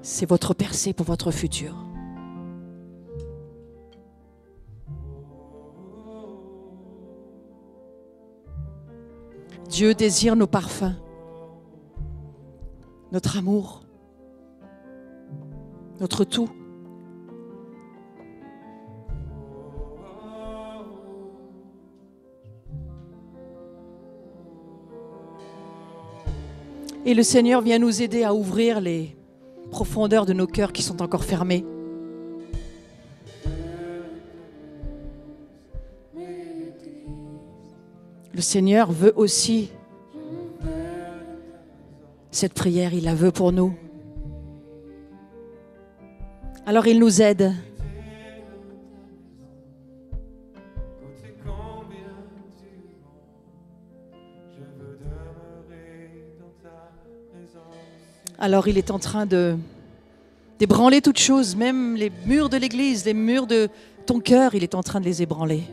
C'est votre percée pour votre futur. Dieu désire nos parfums, notre amour, notre tout. Et le Seigneur vient nous aider à ouvrir les profondeurs de nos cœurs qui sont encore fermés. Le Seigneur veut aussi cette prière, il la veut pour nous. Alors il nous aide. Alors il est en train d'ébranler toutes choses, même les murs de l'église, les murs de ton cœur, il est en train de les ébranler.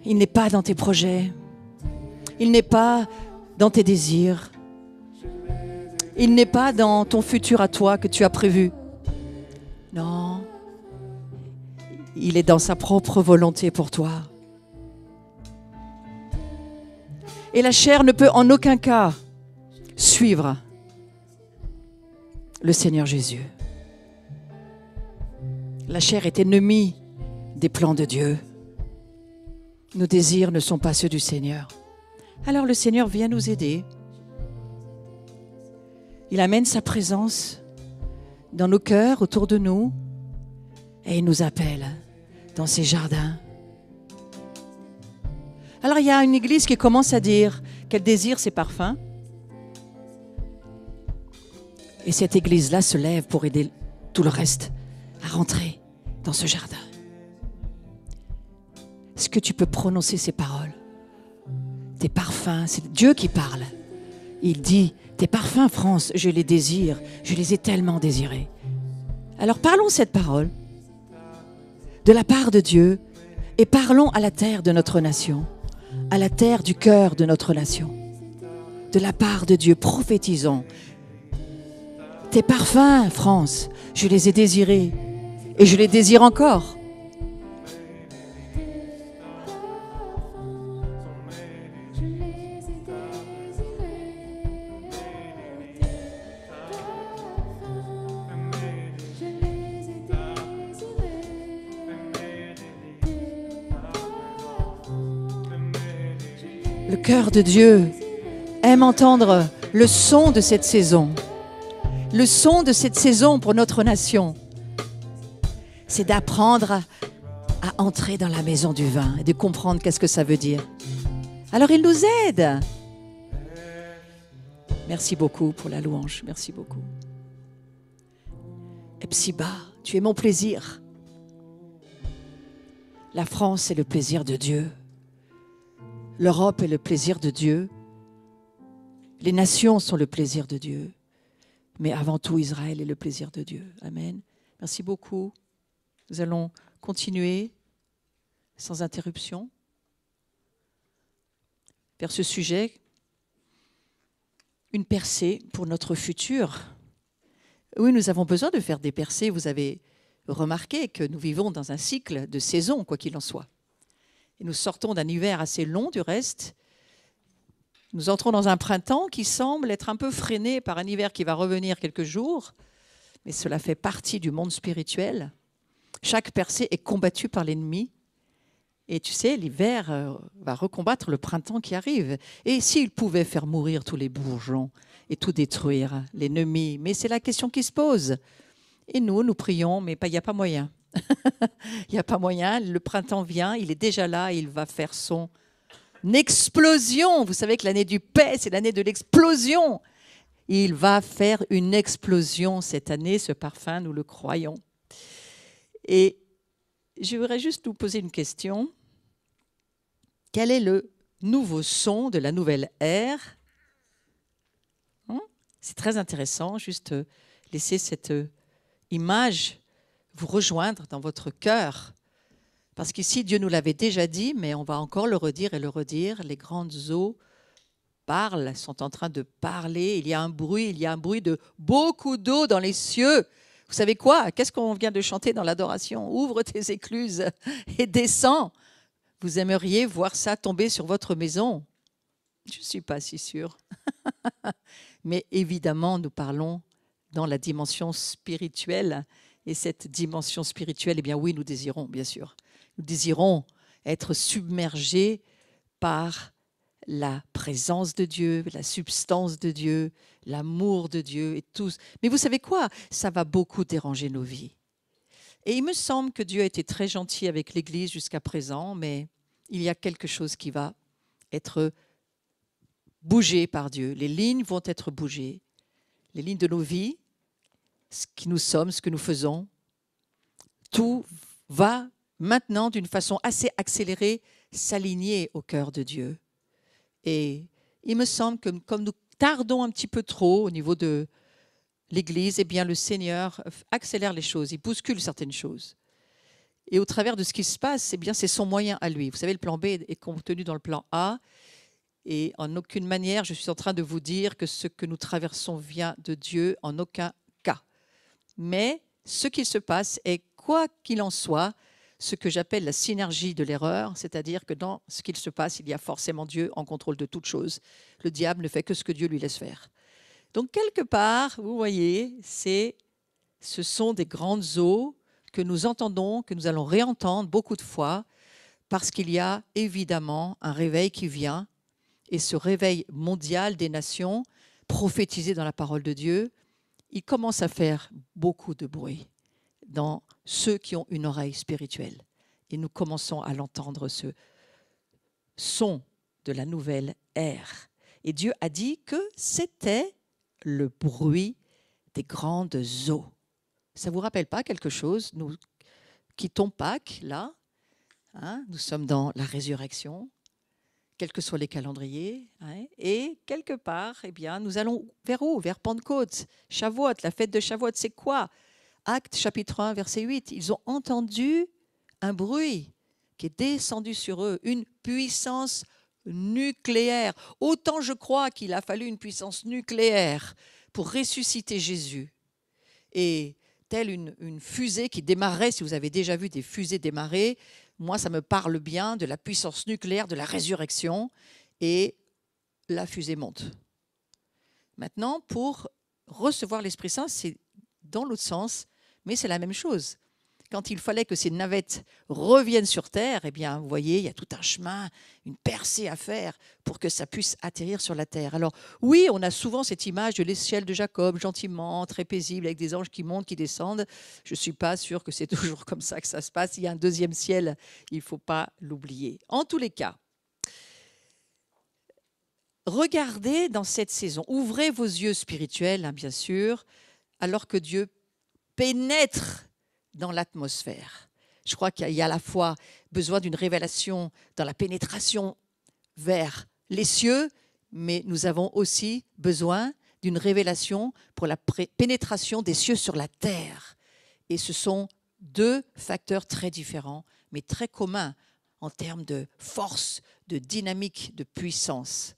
Il n'est pas dans tes projets, il n'est pas dans tes désirs, il n'est pas dans ton futur à toi que tu as prévu. Non, il est dans sa propre volonté pour toi. Et la chair ne peut en aucun cas suivre le Seigneur Jésus. La chair est ennemie des plans de Dieu. Nos désirs ne sont pas ceux du Seigneur. Alors le Seigneur vient nous aider. Il amène sa présence dans nos cœurs, autour de nous, et il nous appelle dans ses jardins. Alors il y a une église qui commence à dire qu'elle désire ses parfums. Et cette église-là se lève pour aider tout le reste à rentrer dans ce jardin. Est-ce que tu peux prononcer ces paroles? Tes parfums, c'est Dieu qui parle. Il dit, tes parfums, France, je les désire, je les ai tellement désirés. Alors parlons cette parole de la part de Dieu et parlons à la terre de notre nation, à la terre du cœur de notre nation. De la part de Dieu, prophétisons. Tes parfums, France, je les ai désirés et je les désire encore. Le cœur de Dieu aime entendre le son de cette saison. Le son de cette saison pour notre nation, c'est d'apprendre à entrer dans la maison du vin et de comprendre qu'est-ce que ça veut dire. Alors il nous aide. Merci beaucoup pour la louange, merci beaucoup. Epsiba, tu es mon plaisir. La France est le plaisir de Dieu. L'Europe est le plaisir de Dieu. Les nations sont le plaisir de Dieu. Mais avant tout, Israël est le plaisir de Dieu. Amen. Merci beaucoup. Nous allons continuer sans interruption vers ce sujet, une percée pour notre futur. Oui, nous avons besoin de faire des percées. Vous avez remarqué que nous vivons dans un cycle de saison, quoi qu'il en soit. Et nous sortons d'un hiver assez long du reste. Nous entrons dans un printemps qui semble être un peu freiné par un hiver qui va revenir quelques jours, mais cela fait partie du monde spirituel. Chaque percée est combattue par l'ennemi. Et tu sais, l'hiver va recombattre le printemps qui arrive. Et s'il pouvait faire mourir tous les bourgeons et tout détruire, l'ennemi, mais c'est la question qui se pose. Et nous prions, mais il n'y a pas moyen. Il n'y a pas moyen. Le printemps vient, il est déjà là, il va faire son explosion. Vous savez que l'année du paix, c'est l'année de l'explosion. Il va faire une explosion cette année, ce parfum, nous le croyons. Et je voudrais juste vous poser une question. Quel est le nouveau son de la nouvelle ère? C'est très intéressant, juste laisser cette image vous rejoindre dans votre cœur. Parce qu'ici, Dieu nous l'avait déjà dit, mais on va encore le redire et le redire. Les grandes eaux parlent, sont en train de parler. Il y a un bruit de beaucoup d'eau dans les cieux. Vous savez quoi? Qu'est-ce qu'on vient de chanter dans l'adoration? Ouvre tes écluses et descends. Vous aimeriez voir ça tomber sur votre maison? Je ne suis pas si sûre. Mais évidemment, nous parlons dans la dimension spirituelle. Et cette dimension spirituelle, eh bien oui, nous désirons, bien sûr. Nous désirons être submergés par la présence de Dieu, la substance de Dieu, l'amour de Dieu et tout. Mais vous savez quoi? Ça va beaucoup déranger nos vies. Et il me semble que Dieu a été très gentil avec l'Église jusqu'à présent, mais il y a quelque chose qui va être bougé par Dieu. Les lignes vont être bougées. Les lignes de nos vies, ce qui nous sommes, ce que nous faisons, tout va maintenant d'une façon assez accélérée s'aligner au cœur de Dieu. Et il me semble que comme nous tardons un petit peu trop au niveau de l'Église, eh bien le Seigneur accélère les choses, il bouscule certaines choses. Et au travers de ce qui se passe, eh bien c'est son moyen à lui. Vous savez, le plan B est contenu dans le plan A. Et en aucune manière, je suis en train de vous dire que ce que nous traversons vient de Dieu, en aucun cas. Mais ce qui se passe est, quoi qu'il en soit, ce que j'appelle la synergie de l'erreur, c'est-à-dire que dans ce qu'il se passe, il y a forcément Dieu en contrôle de toutes choses. Le diable ne fait que ce que Dieu lui laisse faire. Donc, quelque part, vous voyez, ce sont des grandes eaux que nous entendons, que nous allons réentendre beaucoup de fois, parce qu'il y a évidemment un réveil qui vient, et ce réveil mondial des nations, prophétisé dans la parole de Dieu, il commence à faire beaucoup de bruit dans ceux qui ont une oreille spirituelle. Et nous commençons à l'entendre, ce son de la nouvelle ère. Et Dieu a dit que c'était le bruit des grandes eaux. Ça ne vous rappelle pas quelque chose? Nous quittons Pâques, là. Nous sommes dans la résurrection, quels que soient les calendriers. Et quelque part, eh bien, nous allons vers où? Vers Pentecôte, Shavuot, la fête de Shavuot. C'est quoi? Actes chapitre 1, verset 8. Ils ont entendu un bruit qui est descendu sur eux, une puissance nucléaire. Autant je crois qu'il a fallu une puissance nucléaire pour ressusciter Jésus. Et telle une fusée qui démarrait, si vous avez déjà vu des fusées démarrer, moi ça me parle bien de la puissance nucléaire de la résurrection, et la fusée monte. Maintenant, pour recevoir l'Esprit Saint, c'est dans l'autre sens, mais c'est la même chose. Quand il fallait que ces navettes reviennent sur Terre, eh bien, vous voyez, il y a tout un chemin, une percée à faire pour que ça puisse atterrir sur la Terre. Alors, oui, on a souvent cette image de l'échelle de Jacob, gentiment, très paisible, avec des anges qui montent, qui descendent. Je ne suis pas sûre que c'est toujours comme ça que ça se passe. Il y a un deuxième ciel, il ne faut pas l'oublier. En tous les cas, regardez dans cette saison, ouvrez vos yeux spirituels, bien sûr, alors que Dieu pénètre dans l'atmosphère. Je crois qu'il y a à la fois besoin d'une révélation dans la pénétration vers les cieux, mais nous avons aussi besoin d'une révélation pour la pénétration des cieux sur la terre. Et ce sont deux facteurs très différents, mais très communs en termes de force, de dynamique, de puissance.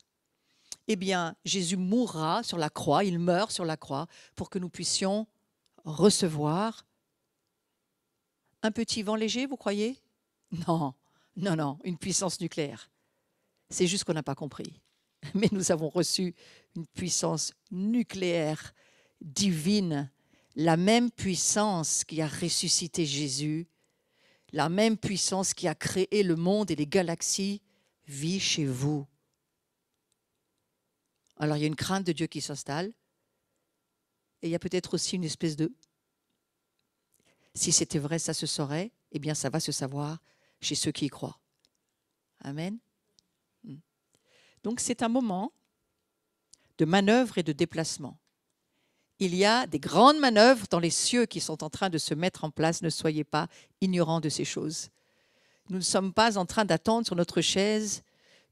Eh bien, Jésus mourra sur la croix, il meurt sur la croix pour que nous puissions recevoir un petit vent léger, vous croyez? Non, non, non, une puissance nucléaire. C'est juste qu'on n'a pas compris. Mais nous avons reçu une puissance nucléaire, divine, la même puissance qui a ressuscité Jésus, la même puissance qui a créé le monde et les galaxies, vit chez vous. Alors il y a une crainte de Dieu qui s'installe, et il y a peut-être aussi une espèce de... Si c'était vrai, ça se saurait, eh bien ça va se savoir chez ceux qui y croient. Amen. Donc c'est un moment de manœuvre et de déplacement. Il y a des grandes manœuvres dans les cieux qui sont en train de se mettre en place. Ne soyez pas ignorants de ces choses. Nous ne sommes pas en train d'attendre sur notre chaise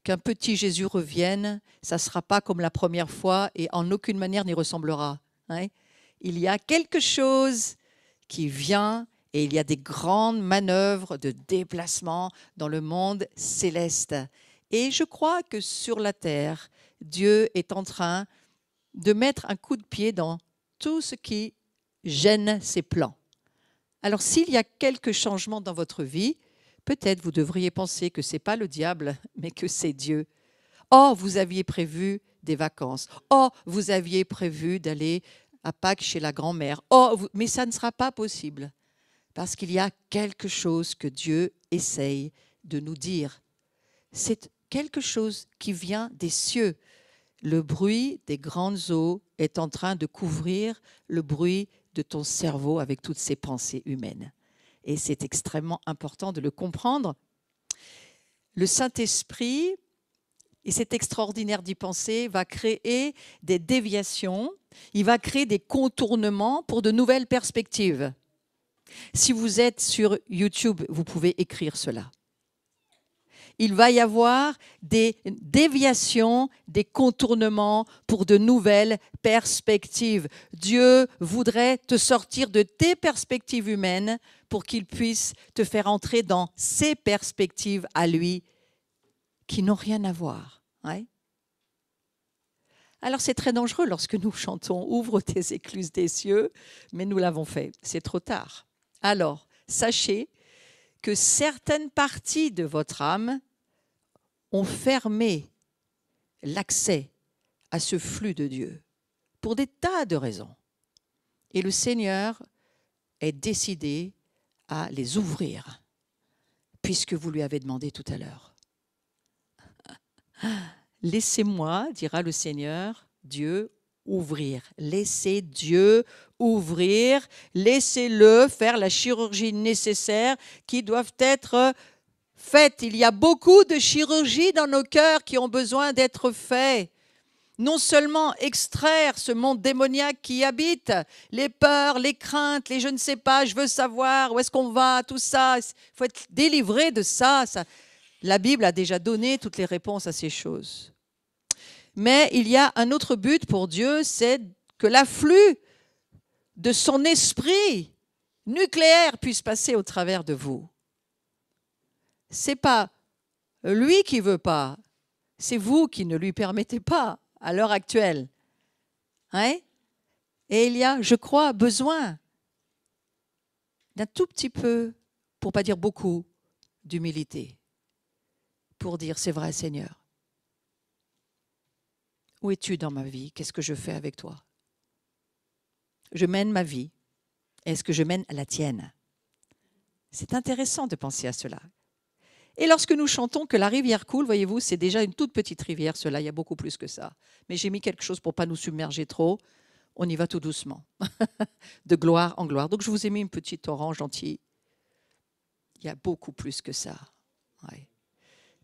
qu'un petit Jésus revienne. Ça ne sera pas comme la première fois et en aucune manière n'y ressemblera. Il y a quelque chose qui vient, et il y a des grandes manœuvres de déplacement dans le monde céleste. Et je crois que sur la terre, Dieu est en train de mettre un coup de pied dans tout ce qui gêne ses plans. Alors, s'il y a quelques changements dans votre vie, peut-être vous devriez penser que ce n'est pas le diable, mais que c'est Dieu. Oh, vous aviez prévu des vacances. Oh, vous aviez prévu d'aller à Pâques chez la grand-mère. Oh, mais ça ne sera pas possible parce qu'il y a quelque chose que Dieu essaye de nous dire. C'est quelque chose qui vient des cieux. Le bruit des grandes eaux est en train de couvrir le bruit de ton cerveau avec toutes ces pensées humaines. Et c'est extrêmement important de le comprendre. Le Saint-Esprit, et c'est extraordinaire d'y penser, va créer des déviations, il va créer des contournements pour de nouvelles perspectives. Si vous êtes sur YouTube, vous pouvez écrire cela. Il va y avoir des déviations, des contournements pour de nouvelles perspectives. Dieu voudrait te sortir de tes perspectives humaines pour qu'il puisse te faire entrer dans ses perspectives à lui qui n'ont rien à voir. Ouais. Alors c'est très dangereux lorsque nous chantons « Ouvre tes écluses des cieux », mais nous l'avons fait, c'est trop tard. Alors, sachez que certaines parties de votre âme ont fermé l'accès à ce flux de Dieu pour des tas de raisons. Et le Seigneur est décidé à les ouvrir, puisque vous lui avez demandé tout à l'heure. Laissez-moi, dira le Seigneur, Dieu, ouvrir. Laissez Dieu ouvrir, laissez-le faire la chirurgie nécessaire qui doivent être faites. Il y a beaucoup de chirurgies dans nos cœurs qui ont besoin d'être faites. Non seulement extraire ce monde démoniaque qui y habite, les peurs, les craintes, les je ne sais pas, je veux savoir où est-ce qu'on va, tout ça. Il faut être délivré de ça. La Bible a déjà donné toutes les réponses à ces choses. Mais il y a un autre but pour Dieu, c'est que l'afflux de son esprit nucléaire puisse passer au travers de vous. Ce n'est pas lui qui ne veut pas, c'est vous qui ne lui permettez pas à l'heure actuelle. Hein? Et il y a, je crois, besoin d'un tout petit peu, pour ne pas dire beaucoup, d'humilité, pour dire, c'est vrai Seigneur, où es-tu dans ma vie? Qu'est-ce que je fais avec toi? Je mène ma vie. Est-ce que je mène la tienne? C'est intéressant de penser à cela. Et lorsque nous chantons que la rivière coule, voyez-vous, c'est déjà une toute petite rivière, cela, il y a beaucoup plus que ça. Mais j'ai mis quelque chose pour ne pas nous submerger trop. On y va tout doucement, de gloire en gloire. Donc je vous ai mis une petite orange gentille. Il y a beaucoup plus que ça. Ouais.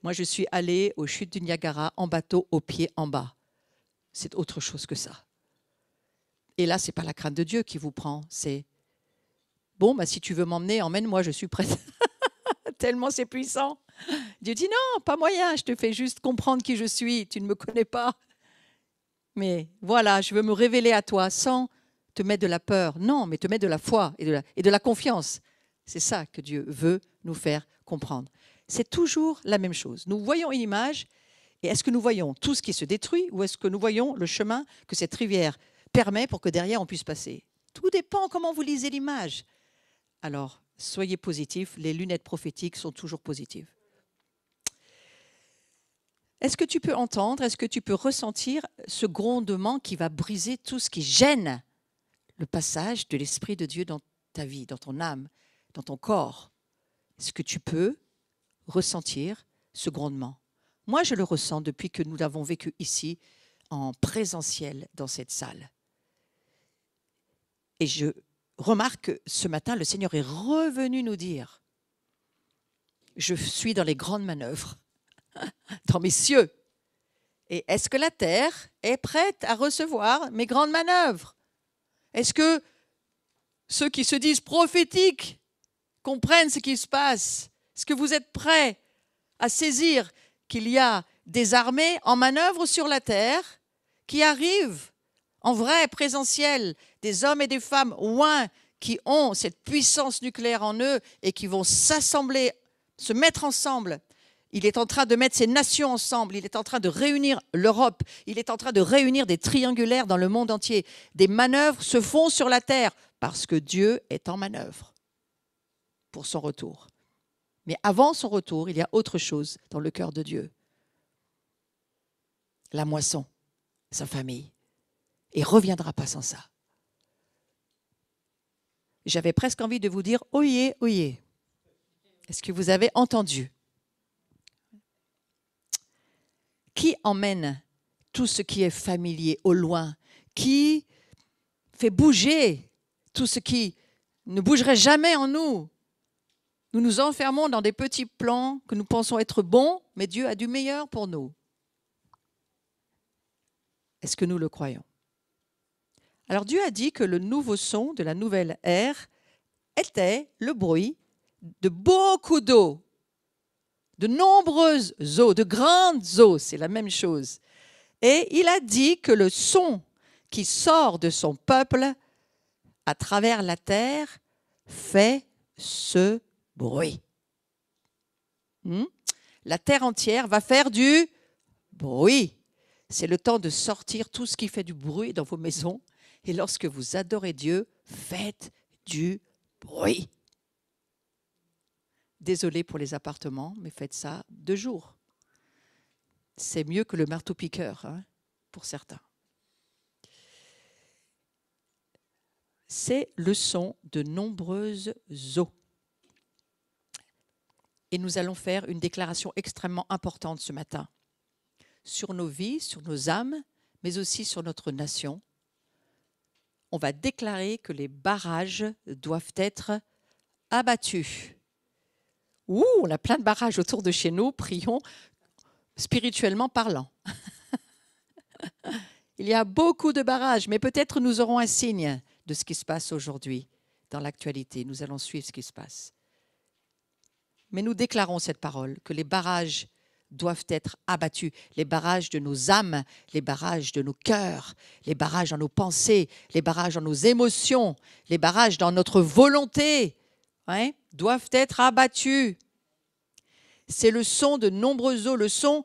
Moi, je suis allée aux chutes du Niagara en bateau, aux pieds en bas. C'est autre chose que ça. Et là, ce n'est pas la crainte de Dieu qui vous prend, c'est « Bon, bah, si tu veux m'emmener, emmène-moi, je suis prête. » Tellement c'est puissant. Dieu dit « Non, pas moyen, je te fais juste comprendre qui je suis, tu ne me connais pas. Mais voilà, je veux me révéler à toi sans te mettre de la peur. Non, mais te mettre de la foi et de la confiance. » C'est ça que Dieu veut nous faire comprendre. C'est toujours la même chose. Nous voyons une image. Et est-ce que nous voyons tout ce qui se détruit ou est-ce que nous voyons le chemin que cette rivière permet pour que derrière on puisse passer? Tout dépend comment vous lisez l'image. Alors, soyez positifs, les lunettes prophétiques sont toujours positives. Est-ce que tu peux entendre, est-ce que tu peux ressentir ce grondement qui va briser tout ce qui gêne le passage de l'Esprit de Dieu dans ta vie, dans ton âme, dans ton corps? Est-ce que tu peux ressentir ce grondement? Moi, je le ressens depuis que nous l'avons vécu ici, en présentiel, dans cette salle. Et je remarque que ce matin, le Seigneur est revenu nous dire « Je suis dans les grandes manœuvres, dans mes cieux. Et est-ce que la terre est prête à recevoir mes grandes manœuvres? Est-ce que ceux qui se disent prophétiques comprennent ce qui se passe? Est-ce que vous êtes prêts à saisir qu'il y a des armées en manœuvre sur la terre qui arrivent en vrai présentiel, des hommes et des femmes oints qui ont cette puissance nucléaire en eux et qui vont s'assembler, se mettre ensemble. Il est en train de mettre ces nations ensemble. Il est en train de réunir l'Europe. Il est en train de réunir des triangulaires dans le monde entier. Des manœuvres se font sur la terre parce que Dieu est en manœuvre pour son retour. Mais avant son retour, il y a autre chose dans le cœur de Dieu. La moisson, sa famille. Et il ne reviendra pas sans ça. J'avais presque envie de vous dire « Oyez, oyez ». Est-ce que vous avez entendu ? Qui emmène tout ce qui est familier au loin? Qui fait bouger tout ce qui ne bougerait jamais en nous? Nous nous enfermons dans des petits plans que nous pensons être bons, mais Dieu a du meilleur pour nous. Est-ce que nous le croyons? Alors Dieu a dit que le nouveau son de la nouvelle ère était le bruit de beaucoup d'eau, de nombreuses eaux, de grandes eaux, c'est la même chose. Et il a dit que le son qui sort de son peuple à travers la terre fait ce bruit. La terre entière va faire du bruit. C'est le temps de sortir tout ce qui fait du bruit dans vos maisons. Et lorsque vous adorez Dieu, faites du bruit. Désolé pour les appartements, mais faites ça 2 jours. C'est mieux que le marteau-piqueur, pour certains. C'est le son de nombreuses eaux. Et nous allons faire une déclaration extrêmement importante ce matin sur nos vies, sur nos âmes, mais aussi sur notre nation. On va déclarer que les barrages doivent être abattus. On a plein de barrages autour de chez nous, prions, spirituellement parlant. Il y a beaucoup de barrages, mais peut-être nous aurons un signe de ce qui se passe aujourd'hui dans l'actualité. Nous allons suivre ce qui se passe. Mais nous déclarons cette parole, que les barrages doivent être abattus. Les barrages de nos âmes, les barrages de nos cœurs, les barrages dans nos pensées, les barrages dans nos émotions, les barrages dans notre volonté, doivent être abattus. C'est le son de nombreuses eaux, le son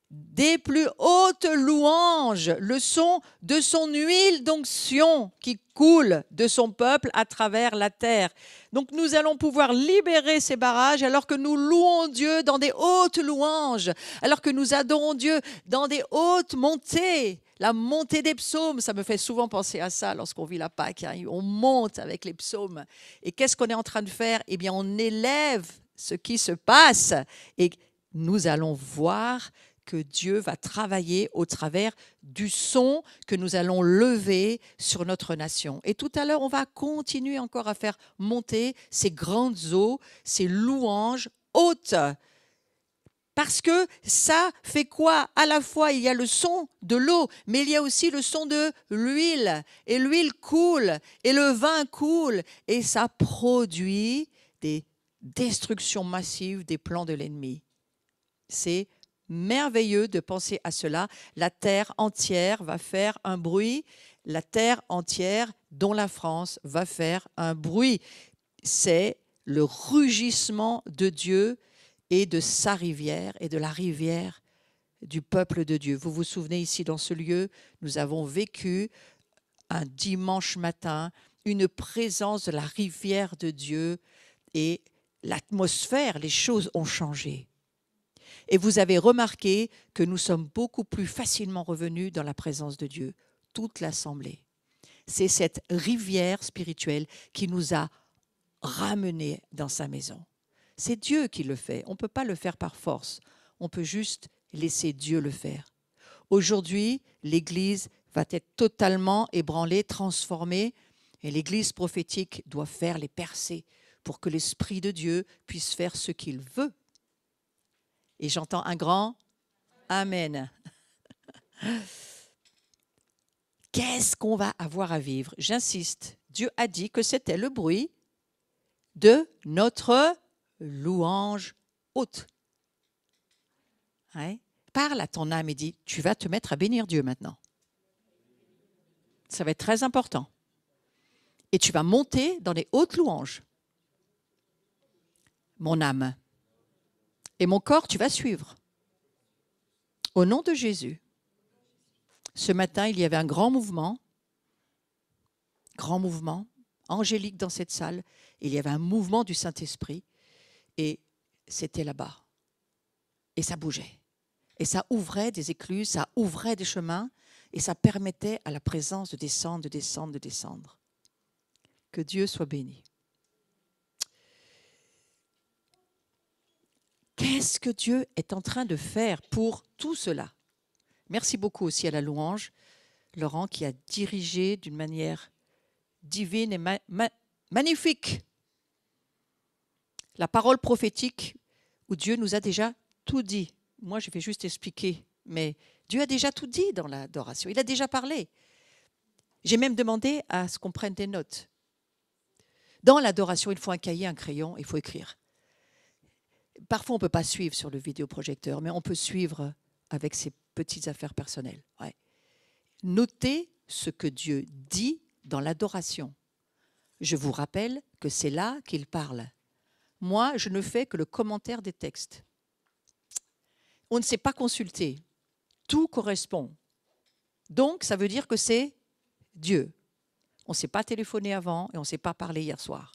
des plus hautes louanges, le son de son huile d'onction qui coule de son peuple à travers la terre. Donc nous allons pouvoir libérer ces barrages alors que nous louons Dieu dans des hautes louanges, alors que nous adorons Dieu dans des hautes montées. La montée des psaumes, ça me fait souvent penser à ça lorsqu'on vit la Pâque. On monte avec les psaumes. Et qu'est-ce qu'on est en train de faire? Eh bien, on élève ce qui se passe et nous allons voir que Dieu va travailler au travers du son que nous allons lever sur notre nation. Et tout à l'heure, on va continuer encore à faire monter ces grandes eaux, ces louanges hautes. Parce que ça fait quoi? À la fois, il y a le son de l'eau, mais il y a aussi le son de l'huile. Et l'huile coule, et le vin coule, et ça produit des destructions massives des plans de l'ennemi. C'est merveilleux de penser à cela. La terre entière va faire un bruit. La terre entière, dont la France, va faire un bruit. C'est le rugissement de Dieu et de sa rivière et de la rivière du peuple de Dieu. Vous vous souvenez, ici dans ce lieu, nous avons vécu un dimanche matin une présence de la rivière de Dieu et l'atmosphère, les choses ont changé. Et vous avez remarqué que nous sommes beaucoup plus facilement revenus dans la présence de Dieu, toute l'assemblée. C'est cette rivière spirituelle qui nous a ramenés dans sa maison. C'est Dieu qui le fait. On ne peut pas le faire par force. On peut juste laisser Dieu le faire. Aujourd'hui, l'Église va être totalement ébranlée, transformée, et l'Église prophétique doit faire les percées pour que l'Esprit de Dieu puisse faire ce qu'il veut. Et j'entends un grand Amen. Qu'est-ce qu'on va avoir à vivre? J'insiste, Dieu a dit que c'était le bruit de notre louange haute. Parle à ton âme et dis, tu vas te mettre à bénir Dieu maintenant. Ça va être très important. Et tu vas monter dans les hautes louanges. Mon âme, Et mon corps, tu vas suivre. Au nom de Jésus. Ce matin, il y avait un grand mouvement angélique dans cette salle. Il y avait un mouvement du Saint-Esprit et c'était là-bas. Et ça bougeait. Et ça ouvrait des écluses, ça ouvrait des chemins et ça permettait à la présence de descendre, de descendre, de descendre. Que Dieu soit béni. Qu'est-ce que Dieu est en train de faire pour tout cela? Merci beaucoup aussi à la louange, Laurent, qui a dirigé d'une manière divine et magnifique la parole prophétique où Dieu nous a déjà tout dit. Moi, je vais juste expliquer, mais Dieu a déjà tout dit dans l'adoration. Il a déjà parlé. J'ai même demandé à ce qu'on prenne des notes. Dans l'adoration, il faut un cahier, un crayon, il faut écrire. Parfois, on ne peut pas suivre sur le vidéoprojecteur, mais on peut suivre avec ses petites affaires personnelles. Ouais. Notez ce que Dieu dit dans l'adoration. Je vous rappelle que c'est là qu'il parle. Moi, je ne fais que le commentaire des textes. On ne s'est pas consulté. Tout correspond. Donc, ça veut dire que c'est Dieu. On ne s'est pas téléphoné avant et on ne s'est pas parlé hier soir.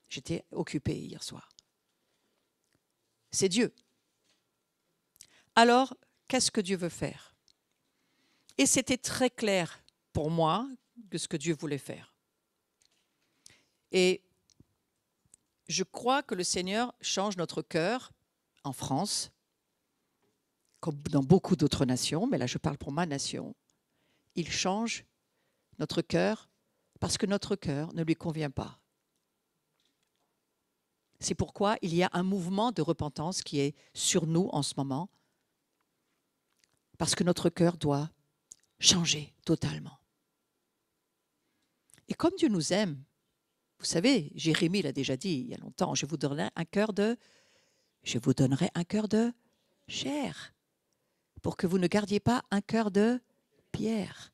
J'étais occupée hier soir. C'est Dieu. Alors, qu'est-ce que Dieu veut faire? Et c'était très clair pour moi de ce que Dieu voulait faire. Et je crois que le Seigneur change notre cœur en France, comme dans beaucoup d'autres nations, mais là je parle pour ma nation. Il change notre cœur parce que notre cœur ne lui convient pas. C'est pourquoi il y a un mouvement de repentance qui est sur nous en ce moment, parce que notre cœur doit changer totalement. Et comme Dieu nous aime, vous savez, Jérémie l'a déjà dit il y a longtemps, je vous donnerai un cœur de chair, pour que vous ne gardiez pas un cœur de pierre.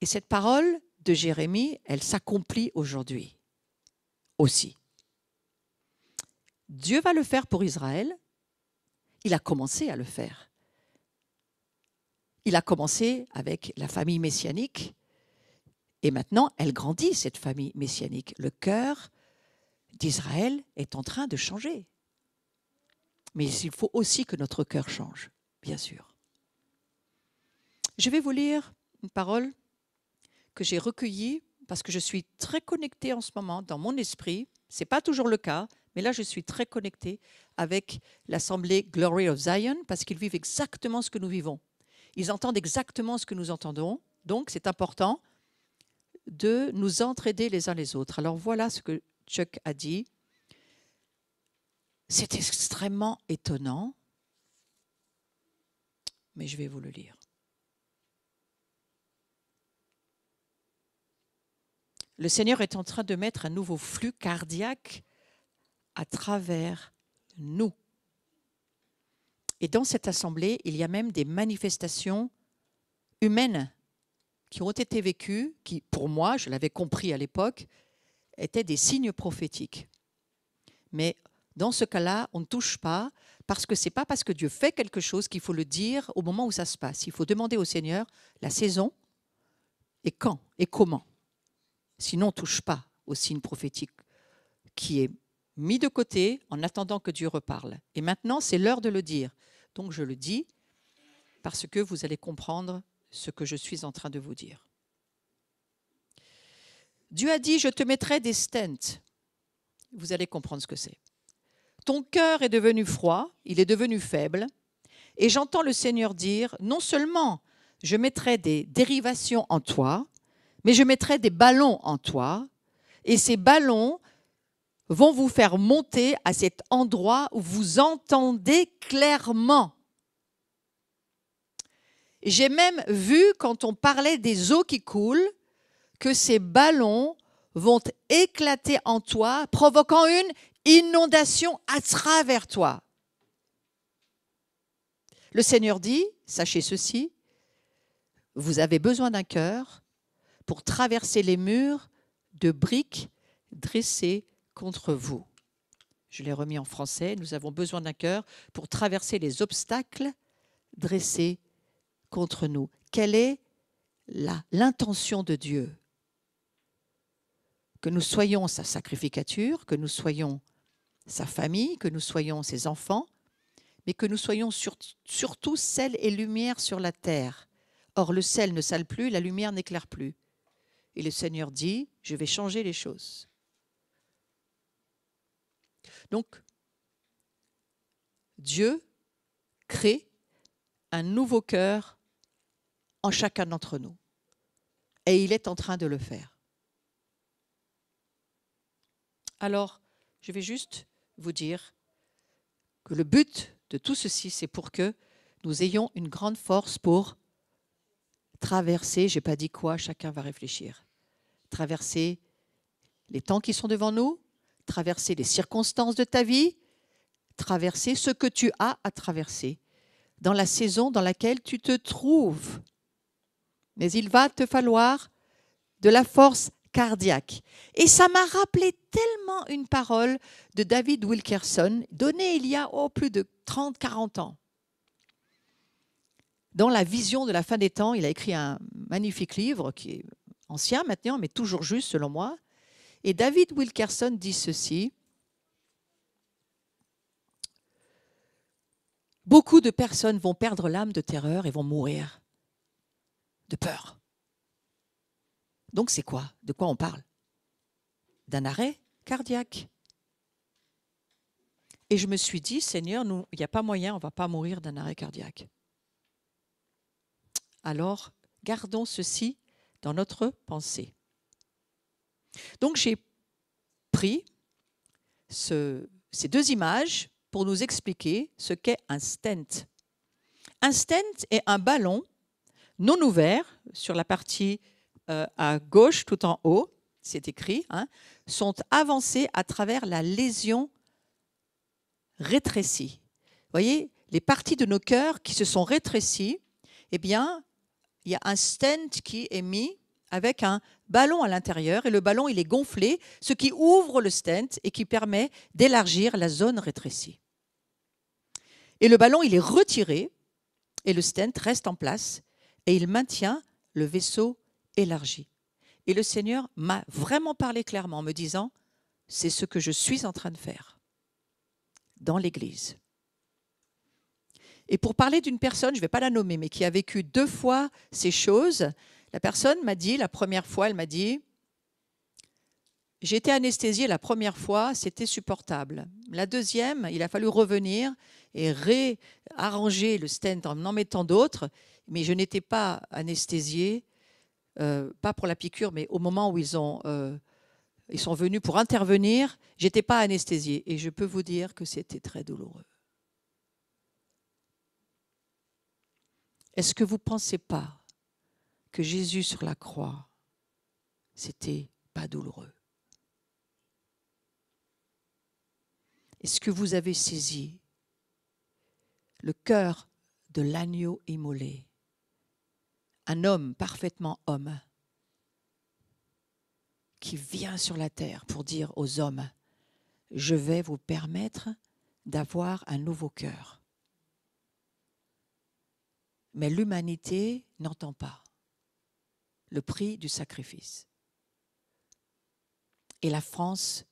Et cette parole de Jérémie, elle s'accomplit aujourd'hui aussi. Dieu va le faire pour Israël. Il a commencé à le faire. Il a commencé avec la famille messianique et maintenant, elle grandit, cette famille messianique. Le cœur d'Israël est en train de changer. Mais il faut aussi que notre cœur change, bien sûr. Je vais vous lire une parole que j'ai recueillie parce que je suis très connectée en ce moment dans mon esprit. Ce n'est pas toujours le cas, mais là, je suis très connectée avec l'Assemblée Glory of Zion parce qu'ils vivent exactement ce que nous vivons. Ils entendent exactement ce que nous entendons. Donc, c'est important de nous entraider les uns les autres. Alors, voilà ce que Chuck a dit. C'est extrêmement étonnant, mais je vais vous le lire. Le Seigneur est en train de mettre un nouveau flux cardiaque à travers nous. Et dans cette assemblée, il y a même des manifestations humaines qui ont été vécues, qui, pour moi, je l'avais compris à l'époque, étaient des signes prophétiques. Mais dans ce cas-là, on ne touche pas, parce que ce n'est pas parce que Dieu fait quelque chose qu'il faut le dire au moment où ça se passe. Il faut demander au Seigneur la saison et quand et comment. Sinon, on ne touche pas au signe prophétique qui est mis de côté en attendant que Dieu reparle. Et maintenant, c'est l'heure de le dire. Donc, je le dis parce que vous allez comprendre ce que je suis en train de vous dire. Dieu a dit, je te mettrai des stents. Vous allez comprendre ce que c'est. Ton cœur est devenu froid, il est devenu faible, et j'entends le Seigneur dire, non seulement je mettrai des dérivations en toi, mais je mettrai des ballons en toi, et ces ballons vont vous faire monter à cet endroit où vous entendez clairement. J'ai même vu, quand on parlait des eaux qui coulent, que ces ballons vont éclater en toi, provoquant une inondation à travers toi. Le Seigneur dit, sachez ceci, vous avez besoin d'un cœur pour traverser les murs de briques dressées contre vous. Je l'ai remis en français. Nous avons besoin d'un cœur pour traverser les obstacles dressés contre nous. Quelle est l'intention de Dieu? Que nous soyons sa sacrificature, que nous soyons sa famille, que nous soyons ses enfants, mais que nous soyons surtout sel et lumière sur la terre. Or, le sel ne sale plus, la lumière n'éclaire plus. Et le Seigneur dit, je vais changer les choses. Donc, Dieu crée un nouveau cœur en chacun d'entre nous. Et il est en train de le faire. Alors, je vais juste vous dire que le but de tout ceci, c'est pour que nous ayons une grande force pour traverser, je n'ai pas dit quoi, chacun va réfléchir, traverser les temps qui sont devant nous, traverser les circonstances de ta vie, traverser ce que tu as à traverser dans la saison dans laquelle tu te trouves. Mais il va te falloir de la force cardiaque. Et ça m'a rappelé tellement une parole de David Wilkerson, donnée il y a plus de 30-40 ans. Dans la vision de la fin des temps, il a écrit un magnifique livre qui est ancien maintenant, mais toujours juste selon moi. Et David Wilkerson dit ceci: beaucoup de personnes vont perdre l'âme de terreur et vont mourir de peur. Donc c'est quoi? De quoi on parle? D'un arrêt cardiaque. Et je me suis dit, Seigneur, nous, il n'y a pas moyen, on ne va pas mourir d'un arrêt cardiaque. Alors, gardons ceci dans notre pensée. Donc j'ai pris ces deux images pour nous expliquer ce qu'est un stent. Un stent est un ballon non ouvert sur la partie à gauche tout en haut, c'est écrit, sont avancés à travers la lésion rétrécie. Vous voyez, les parties de nos cœurs qui se sont rétrécies, eh bien, il y a un stent qui est mis avec un ballon à l'intérieur et le ballon, il est gonflé, ce qui ouvre le stent et qui permet d'élargir la zone rétrécie. Et le ballon, il est retiré et le stent reste en place et il maintient le vaisseau élargi. Et le Seigneur m'a vraiment parlé clairement en me disant, c'est ce que je suis en train de faire dans l'Église. Et pour parler d'une personne, je ne vais pas la nommer, mais qui a vécu 2 fois ces choses, la personne m'a dit, la première fois, elle m'a dit, j'ai été anesthésiée la première fois, c'était supportable. La deuxième, il a fallu revenir et réarranger le stent en mettant d'autres, mais je n'étais pas anesthésiée, pas pour la piqûre, mais au moment où ils sont venus pour intervenir, je n'étais pas anesthésiée. Et je peux vous dire que c'était très douloureux. Est-ce que vous ne pensez pas que Jésus sur la croix, c'était pas douloureux? Est-ce que vous avez saisi le cœur de l'agneau immolé, un homme parfaitement homme, qui vient sur la terre pour dire aux hommes, je vais vous permettre d'avoir un nouveau cœur. Mais l'humanité n'entend pas le prix du sacrifice. Et la France,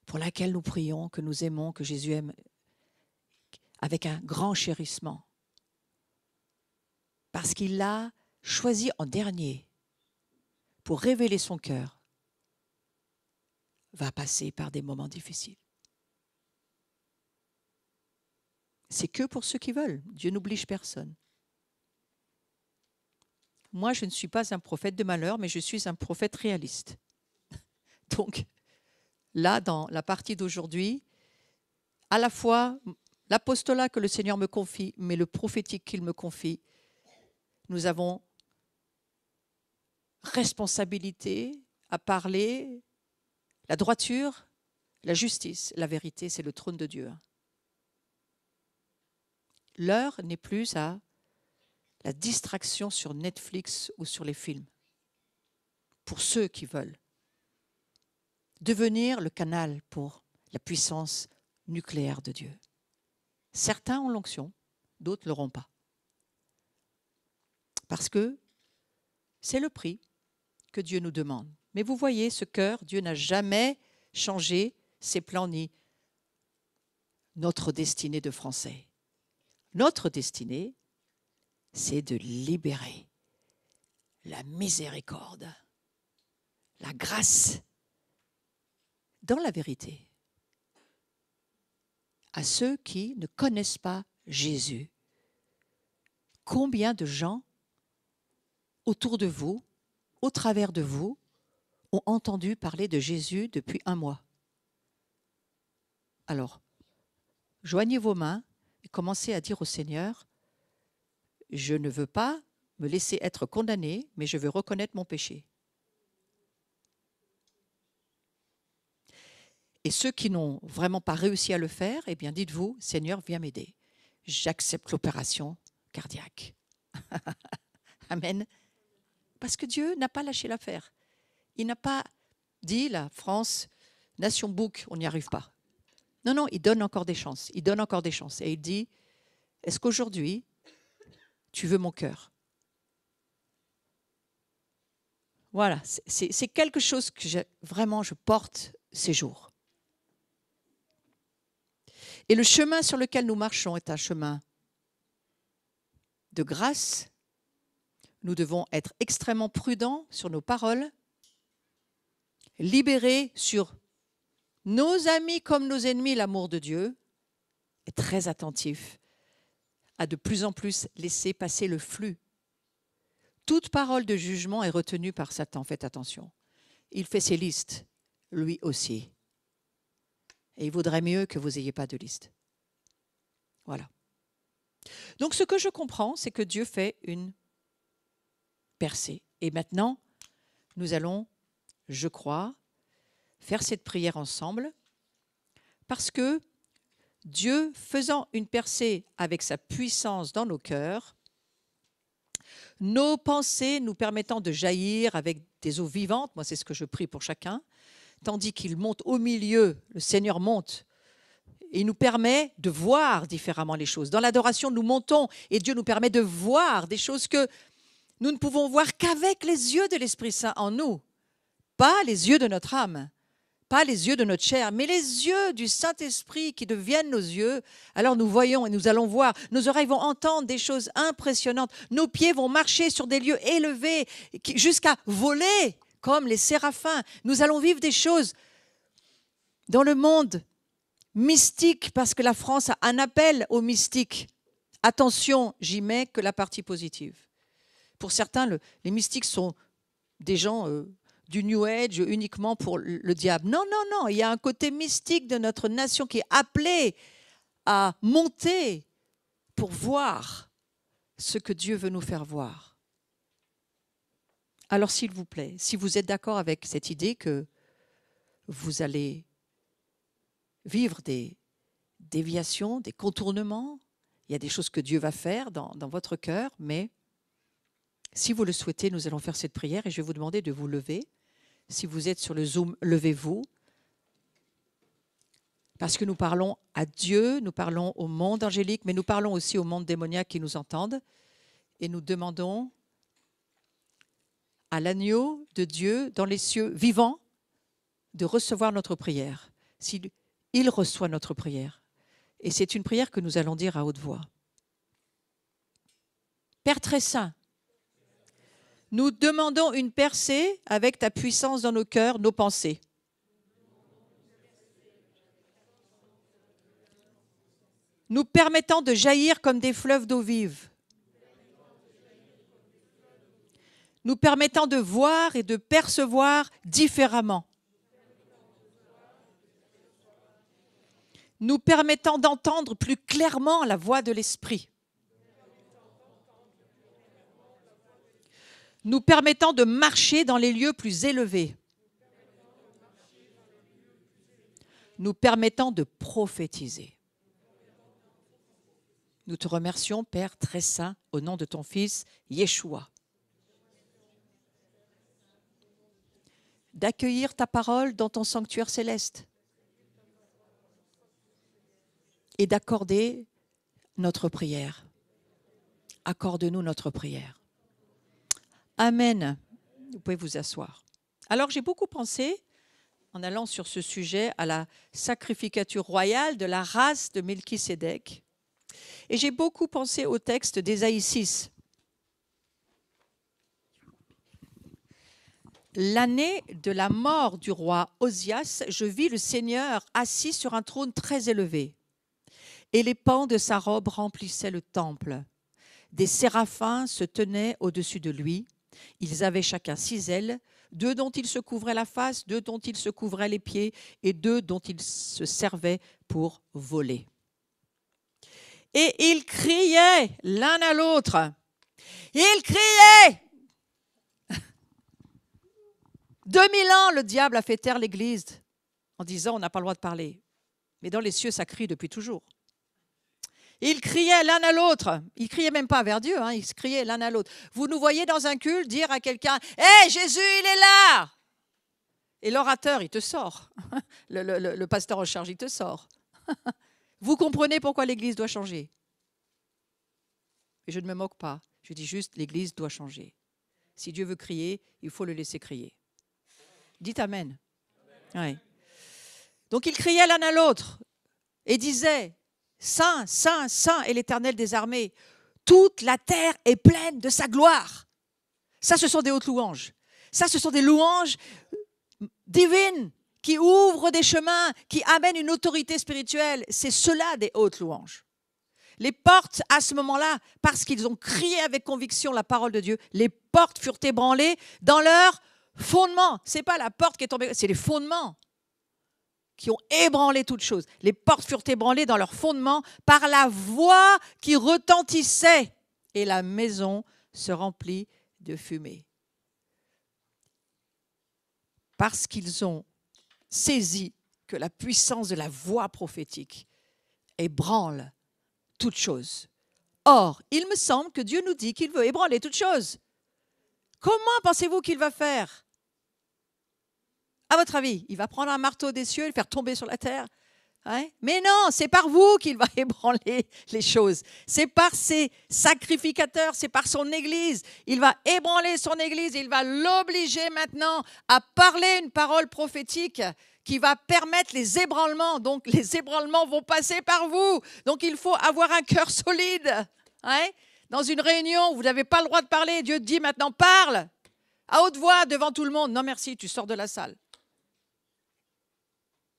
pour laquelle nous prions, que nous aimons, que Jésus aime, avec un grand chérissement, parce qu'il l'a choisi en dernier pour révéler son cœur, va passer par des moments difficiles. C'est que pour ceux qui veulent. Dieu n'oblige personne. Moi, je ne suis pas un prophète de malheur, mais je suis un prophète réaliste. Donc, là, dans la partie d'aujourd'hui, à la fois l'apostolat que le Seigneur me confie, mais le prophétique qu'il me confie, nous avons responsabilité à parler la droiture, la justice, la vérité, c'est le trône de Dieu. L'heure n'est plus à la distraction sur Netflix ou sur les films. Pour ceux qui veulent devenir le canal pour la puissance nucléaire de Dieu. Certains ont l'onction, d'autres ne l'auront pas. Parce que c'est le prix que Dieu nous demande. Mais vous voyez, ce cœur, Dieu n'a jamais changé ses plans ni notre destinée de Français. Notre destinée, c'est de libérer la miséricorde, la grâce, dans la vérité, à ceux qui ne connaissent pas Jésus. Combien de gens autour de vous, au travers de vous, ont entendu parler de Jésus depuis 1 mois? Alors, joignez vos mains et commencez à dire au Seigneur, je ne veux pas me laisser être condamné, mais je veux reconnaître mon péché. Et ceux qui n'ont vraiment pas réussi à le faire, eh bien dites-vous, Seigneur, viens m'aider. J'accepte l'opération cardiaque. Amen. Parce que Dieu n'a pas lâché l'affaire. Il n'a pas dit, la France, nation bouc, on n'y arrive pas. Non, non, il donne encore des chances. Il donne encore des chances. Et il dit, est-ce qu'aujourd'hui, tu veux mon cœur? Voilà, c'est quelque chose que vraiment je porte ces jours. Et le chemin sur lequel nous marchons est un chemin de grâce. Nous devons être extrêmement prudents sur nos paroles, libérés sur nos amis comme nos ennemis l'amour de Dieu, et très attentifs à de plus en plus laisser passer le flux. Toute parole de jugement est retenue par Satan, faites attention. Il fait ses listes, lui aussi. Et il vaudrait mieux que vous n'ayez pas de liste. Voilà. Donc ce que je comprends, c'est que Dieu fait une percée. Et maintenant, nous allons, je crois, faire cette prière ensemble, parce que Dieu, faisant une percée avec sa puissance dans nos cœurs, nos pensées nous permettant de jaillir avec des eaux vivantes, moi c'est ce que je prie pour chacun, tandis qu'il monte au milieu, le Seigneur monte, et il nous permet de voir différemment les choses. Dans l'adoration, nous montons et Dieu nous permet de voir des choses que nous ne pouvons voir qu'avec les yeux de l'Esprit Saint en nous, pas les yeux de notre âme, pas les yeux de notre chair, mais les yeux du Saint-Esprit qui deviennent nos yeux. Alors nous voyons et nous allons voir, nos oreilles vont entendre des choses impressionnantes, nos pieds vont marcher sur des lieux élevés jusqu'à voler comme les séraphins. Nous allons vivre des choses dans le monde mystique, parce que la France a un appel aux mystiques. Attention, j'y mets que la partie positive. Pour certains, les mystiques sont des gens du New Age uniquement pour le diable. Non, non, non, il y a un côté mystique de notre nation qui est appelé à monter pour voir ce que Dieu veut nous faire voir. Alors, s'il vous plaît, si vous êtes d'accord avec cette idée que vous allez vivre des déviations, des contournements, il y a des choses que Dieu va faire dans votre cœur, mais si vous le souhaitez, nous allons faire cette prière et je vais vous demander de vous lever. Si vous êtes sur le Zoom, levez-vous. Parce que nous parlons à Dieu, nous parlons au monde angélique, mais nous parlons aussi au monde démoniaque qui nous entendent. Et nous demandons à l'agneau de Dieu dans les cieux vivants de recevoir notre prière. Il reçoit notre prière. Et c'est une prière que nous allons dire à haute voix. Père très saint, nous demandons une percée avec ta puissance dans nos cœurs, nos pensées. Nous permettant de jaillir comme des fleuves d'eau vive. Nous permettant de voir et de percevoir différemment. Nous permettant d'entendre plus clairement la voix de l'Esprit. Nous permettant de marcher dans les lieux plus élevés. Nous permettant de prophétiser. Nous te remercions, Père très saint, au nom de ton Fils, Yeshua, d'accueillir ta parole dans ton sanctuaire céleste, et d'accorder notre prière. Accorde-nous notre prière. Amen. Vous pouvez vous asseoir. Alors j'ai beaucoup pensé, en allant sur ce sujet, à la sacrificature royale de la race de Melchisédek. Et j'ai beaucoup pensé au texte d'Ésaïe 6. L'année de la mort du roi Osias, je vis le Seigneur assis sur un trône très élevé, et les pans de sa robe remplissaient le temple. Des séraphins se tenaient au-dessus de lui. Ils avaient chacun 6 ailes, 2 dont ils se couvraient la face, 2 dont ils se couvraient les pieds, et 2 dont ils se servaient pour voler. Et ils criaient l'un à l'autre. Ils criaient. 2000 ans, le diable a fait taire l'Église en disant on n'a pas le droit de parler. Mais dans les cieux, ça crie depuis toujours. Ils criaient l'un à l'autre. Ils ne criaient même pas vers Dieu, ils se criaient l'un à l'autre. Vous nous voyez dans un culte dire à quelqu'un « Hé, Jésus, il est là !» Et l'orateur, il te sort. Le pasteur en charge, il te sort. Vous comprenez pourquoi l'Église doit changer. Et je ne me moque pas. Je dis juste l'Église doit changer. Si Dieu veut crier, il faut le laisser crier. Dites Amen. Ouais. Donc ils criaient l'un à l'autre et disaient « Saint, Saint, Saint est l'Éternel des armées. Toute la terre est pleine de sa gloire. » Ça, ce sont des hautes louanges. Ça, ce sont des louanges divines qui ouvrent des chemins, qui amènent une autorité spirituelle. C'est cela des hautes louanges. Les portes, à ce moment-là, parce qu'ils ont crié avec conviction la parole de Dieu, les portes furent ébranlées dans leur fondement. Ce n'est pas la porte qui est tombée, c'est les fondements qui ont ébranlé toute chose. Les portes furent ébranlées dans leur fondement par la voix qui retentissait et la maison se remplit de fumée. Parce qu'ils ont saisi que la puissance de la voix prophétique ébranle toute chose. Or, il me semble que Dieu nous dit qu'il veut ébranler toute chose. Comment pensez-vous qu'il va faire? À votre avis, il va prendre un marteau des cieux et le faire tomber sur la terre? Mais non, c'est par vous qu'il va ébranler les choses. C'est par ses sacrificateurs, c'est par son Église. Il va ébranler son Église, il va l'obliger maintenant à parler une parole prophétique qui va permettre les ébranlements. Donc, les ébranlements vont passer par vous. Donc, il faut avoir un cœur solide. Dans une réunion, vous n'avez pas le droit de parler. Dieu te dit maintenant, parle à haute voix devant tout le monde. Non, merci, tu sors de la salle.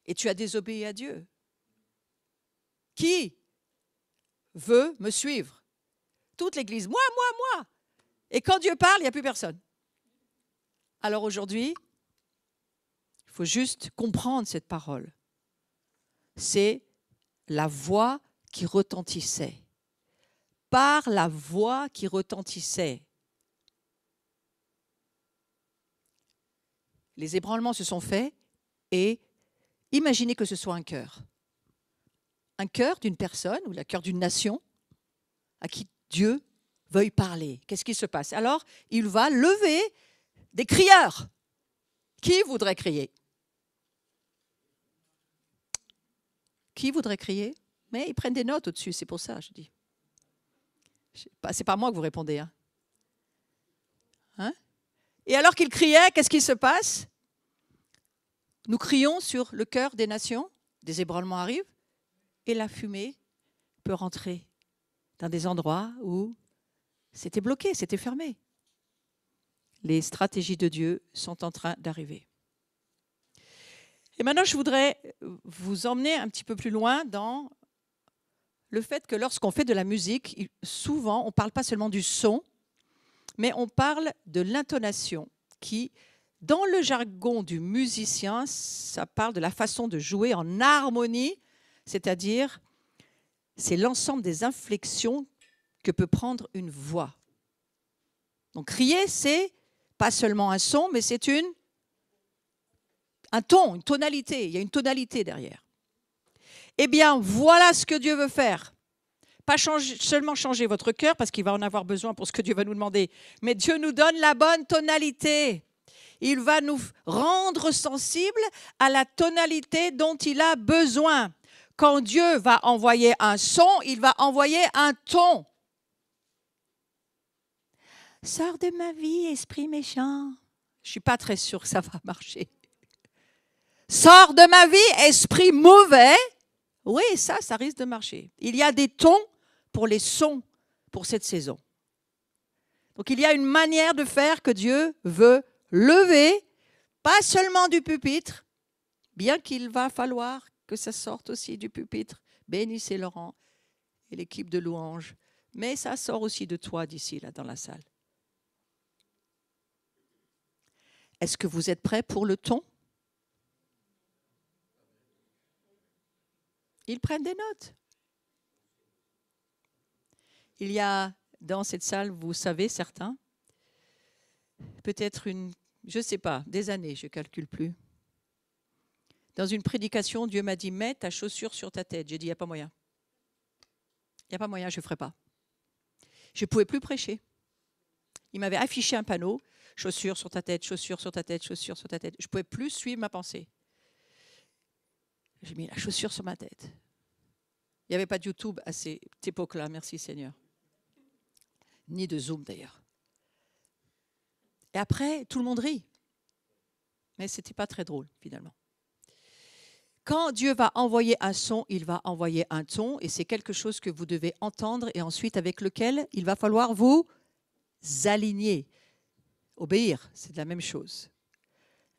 Et tu as désobéi à Dieu. Qui veut me suivre? Toute l'Église. Moi. Et quand Dieu parle, il n'y a plus personne. Alors aujourd'hui, il faut juste comprendre cette parole. C'est la voix qui retentissait. Par la voix qui retentissait. Les ébranlements se sont faits et imaginez que ce soit un cœur. Un cœur d'une personne ou le cœur d'une nation à qui Dieu veuille parler. Qu'est-ce qui se passe? Alors, il va lever des crieurs. Qui voudrait crier? Qui voudrait crier? Mais ils prennent des notes au-dessus, c'est pour ça, je dis. C'est pas moi que vous répondez. Et alors qu'ils criaient, qu'est-ce qui se passe? Nous crions sur le cœur des nations, des ébranlements arrivent, et la fumée peut rentrer dans des endroits où c'était bloqué, c'était fermé. Les stratégies de Dieu sont en train d'arriver. Et maintenant, je voudrais vous emmener un petit peu plus loin dans le fait que lorsqu'on fait de la musique, souvent, on ne parle pas seulement du son, mais on parle de l'intonation qui, dans le jargon du musicien, ça parle de la façon de jouer en harmonie, c'est-à-dire c'est l'ensemble des inflexions que peut prendre une voix. Donc crier, c'est pas seulement un son, mais c'est un ton, une tonalité. Il y a une tonalité derrière. Eh bien, voilà ce que Dieu veut faire. Pas seulement changer votre cœur, parce qu'il va en avoir besoin pour ce que Dieu va nous demander, mais Dieu nous donne la bonne tonalité. Il va nous rendre sensibles à la tonalité dont il a besoin. Quand Dieu va envoyer un son, il va envoyer un ton. Sors de ma vie, esprit méchant. Je ne suis pas très sûre que ça va marcher. Sors de ma vie, esprit mauvais. Oui, ça risque de marcher. Il y a des tons pour les sons pour cette saison. Donc il y a une manière de faire que Dieu veut lever, pas seulement du pupitre, bien qu'il va falloir que ça sorte aussi du pupitre. Bénissez Laurent et l'équipe de louanges. Mais ça sort aussi de toi d'ici, là, dans la salle. Est-ce que vous êtes prêts pour le ton? Ils prennent des notes. Il y a dans cette salle, vous savez, certains, peut-être je ne sais pas, des années, je ne calcule plus. Dans une prédication, Dieu m'a dit, mets ta chaussure sur ta tête. J'ai dit, il n'y a pas moyen. Il n'y a pas moyen, je ne ferai pas. Je ne pouvais plus prêcher. Il m'avait affiché un panneau, chaussures sur ta tête, chaussures sur ta tête, chaussures sur ta tête. Je ne pouvais plus suivre ma pensée. J'ai mis la chaussure sur ma tête. Il n'y avait pas de YouTube à cette époque-là, merci Seigneur. Ni de Zoom d'ailleurs. Et après, tout le monde rit. Mais ce n'était pas très drôle, finalement. Quand Dieu va envoyer un son, il va envoyer un ton, et c'est quelque chose que vous devez entendre, et ensuite avec lequel il va falloir vous aligner. Obéir, c'est la même chose.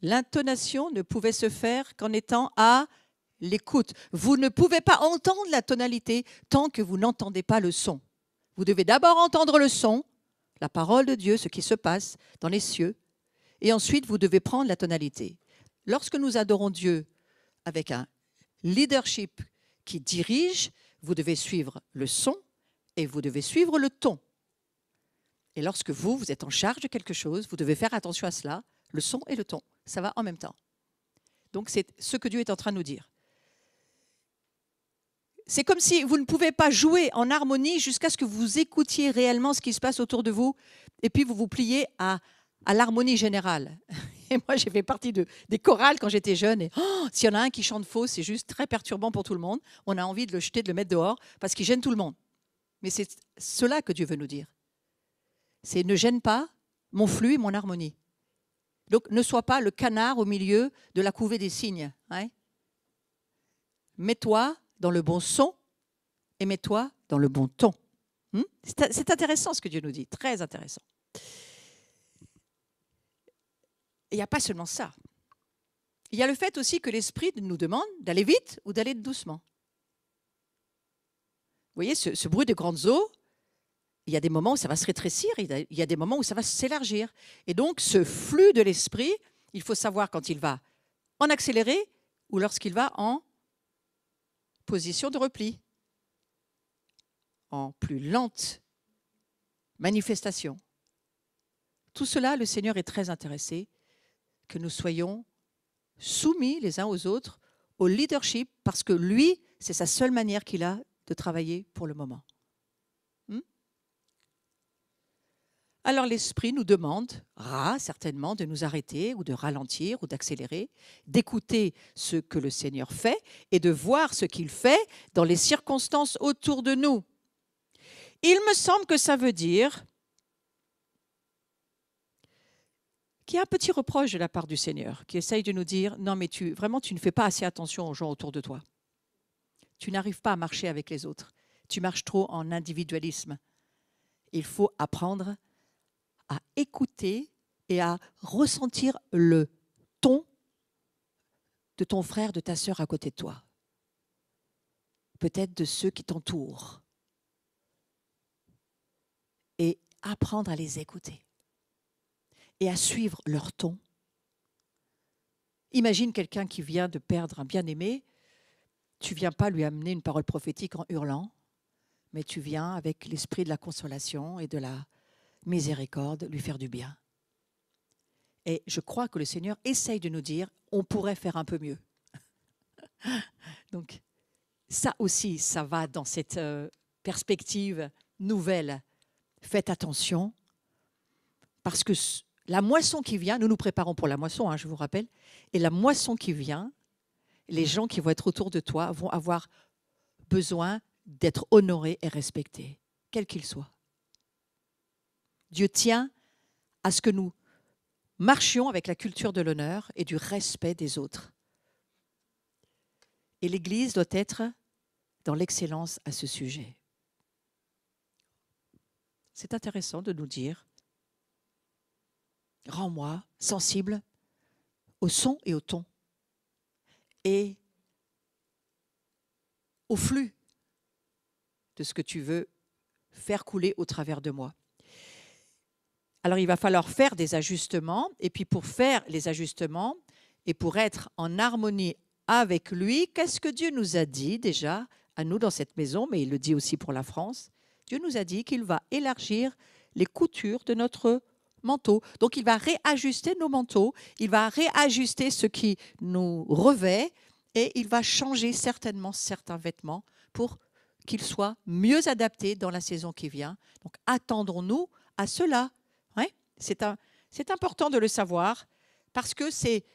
L'intonation ne pouvait se faire qu'en étant à l'écoute. Vous ne pouvez pas entendre la tonalité tant que vous n'entendez pas le son. Vous devez d'abord entendre le son, la parole de Dieu, ce qui se passe dans les cieux, et ensuite vous devez prendre la tonalité. Lorsque nous adorons Dieu avec un leadership qui dirige, vous devez suivre le son et vous devez suivre le ton. Et lorsque vous êtes en charge de quelque chose, vous devez faire attention à cela, le son et le ton. Ça va en même temps. Donc c'est ce que Dieu est en train de nous dire. C'est comme si vous ne pouvez pas jouer en harmonie jusqu'à ce que vous écoutiez réellement ce qui se passe autour de vous et puis vous vous pliez à l'harmonie générale. Et moi, j'ai fait partie des chorales quand j'étais jeune. Et s'il y en a un qui chante faux, c'est juste très perturbant pour tout le monde. On a envie de le jeter, de le mettre dehors parce qu'il gêne tout le monde. Mais c'est cela que Dieu veut nous dire. C'est ne gêne pas mon flux et mon harmonie. Donc, ne sois pas le canard au milieu de la couvée des cygnes. Hein. Mets-toi dans le bon son et mets-toi dans le bon ton. C'est intéressant ce que Dieu nous dit, très intéressant. Il n'y a pas seulement ça. Il y a le fait aussi que l'Esprit nous demande d'aller vite ou d'aller doucement. Vous voyez, ce bruit de grandes eaux, il y a des moments où ça va se rétrécir, il y a des moments où ça va s'élargir. Et donc, ce flux de l'Esprit, il faut savoir quand il va en accélérer ou lorsqu'il va en position de repli, en plus lente manifestation. Tout cela, le Seigneur est très intéressé que nous soyons soumis les uns aux autres au leadership parce que lui, c'est sa seule manière qu'il a de travailler pour le moment. Alors l'Esprit nous demandera certainement de nous arrêter ou de ralentir ou d'accélérer, d'écouter ce que le Seigneur fait et de voir ce qu'il fait dans les circonstances autour de nous. Il me semble que ça veut dire qu'il y a un petit reproche de la part du Seigneur qui essaye de nous dire « Non, mais tu ne fais pas assez attention aux gens autour de toi. Tu n'arrives pas à marcher avec les autres. Tu marches trop en individualisme. Il faut apprendre à écouter et à ressentir le ton de ton frère, de ta sœur à côté de toi. Peut-être de ceux qui t'entourent. Et apprendre à les écouter et à suivre leur ton. Imagine quelqu'un qui vient de perdre un bien-aimé. Tu ne viens pas lui amener une parole prophétique en hurlant, mais tu viens avec l'esprit de la consolation et de la miséricorde, lui faire du bien. Et je crois que le Seigneur essaye de nous dire, on pourrait faire un peu mieux. Donc, ça aussi, ça va dans cette perspective nouvelle. Faites attention, parce que la moisson qui vient, nous nous préparons pour la moisson, je vous rappelle, et la moisson qui vient, les gens qui vont être autour de toi vont avoir besoin d'être honoré et respecté, quel qu'il soit. Dieu tient à ce que nous marchions avec la culture de l'honneur et du respect des autres. Et l'Église doit être dans l'excellence à ce sujet. C'est intéressant de nous dire, rends-moi sensible au son et au ton et au flux de ce que tu veux faire couler au travers de moi. Alors, il va falloir faire des ajustements, et puis pour faire les ajustements et pour être en harmonie avec lui, qu'est-ce que Dieu nous a dit déjà à nous dans cette maison, mais il le dit aussi pour la France. Dieu nous a dit qu'il va élargir les coutures de notre manteau. Donc, il va réajuster nos manteaux, il va réajuster ce qui nous revêt, et il va changer certainement certains vêtements pour qu'ils soient mieux adaptés dans la saison qui vient. Donc, attendons-nous à cela. Ouais, c'est important de le savoir parce que ces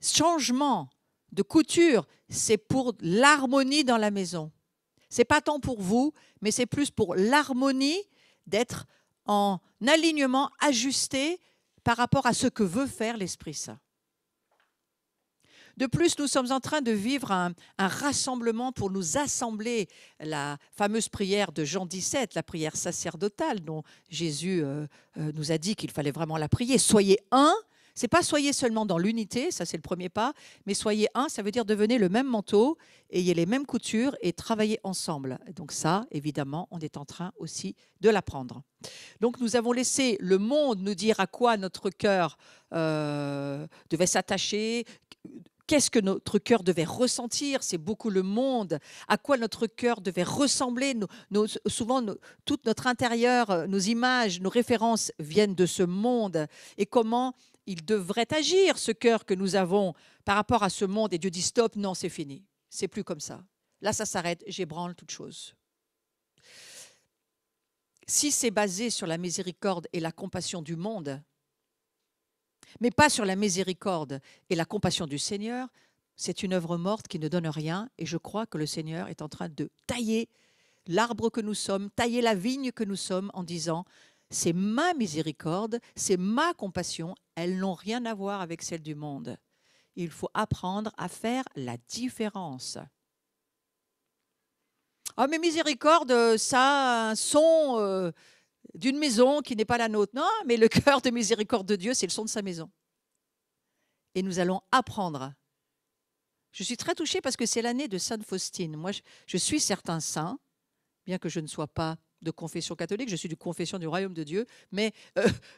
changements de couture, c'est pour l'harmonie dans la maison. Ce n'est pas tant pour vous, mais c'est plus pour l'harmonie d'être en alignement ajusté par rapport à ce que veut faire l'Esprit Saint. De plus, nous sommes en train de vivre un rassemblement pour nous assembler, la fameuse prière de Jean 17, la prière sacerdotale dont Jésus nous a dit qu'il fallait vraiment la prier. Soyez un, ce n'est pas soyez seulement dans l'unité, ça c'est le premier pas, mais soyez un, ça veut dire devenez le même manteau, ayez les mêmes coutures et travaillez ensemble. Donc ça, évidemment, on est en train aussi de l'apprendre. Donc nous avons laissé le monde nous dire à quoi notre cœur devait s'attacher, qu'est-ce que notre cœur devait ressentir, c'est beaucoup le monde, à quoi notre cœur devait ressembler. Souvent, tout notre intérieur, nos images, nos références viennent de ce monde. Et comment il devrait agir, ce cœur que nous avons par rapport à ce monde. Et Dieu dit stop, non, c'est fini, c'est plus comme ça. Là, ça s'arrête, j'ébranle toute chose. Si c'est basé sur la miséricorde et la compassion du monde, mais pas sur la miséricorde et la compassion du Seigneur, c'est une œuvre morte qui ne donne rien. Et je crois que le Seigneur est en train de tailler l'arbre que nous sommes, tailler la vigne que nous sommes en disant « c'est ma miséricorde, c'est ma compassion, elles n'ont rien à voir avec celle du monde. » Il faut apprendre à faire la différence. « Ah, mais miséricorde, ça a un son... d'une maison qui n'est pas la nôtre. » Non, mais le cœur de miséricorde de Dieu, c'est le son de sa maison. Et nous allons apprendre. Je suis très touchée parce que c'est l'année de Sainte Faustine. Moi, je suis certains saints, bien que je ne sois pas de confession catholique, je suis de confession du royaume de Dieu, mais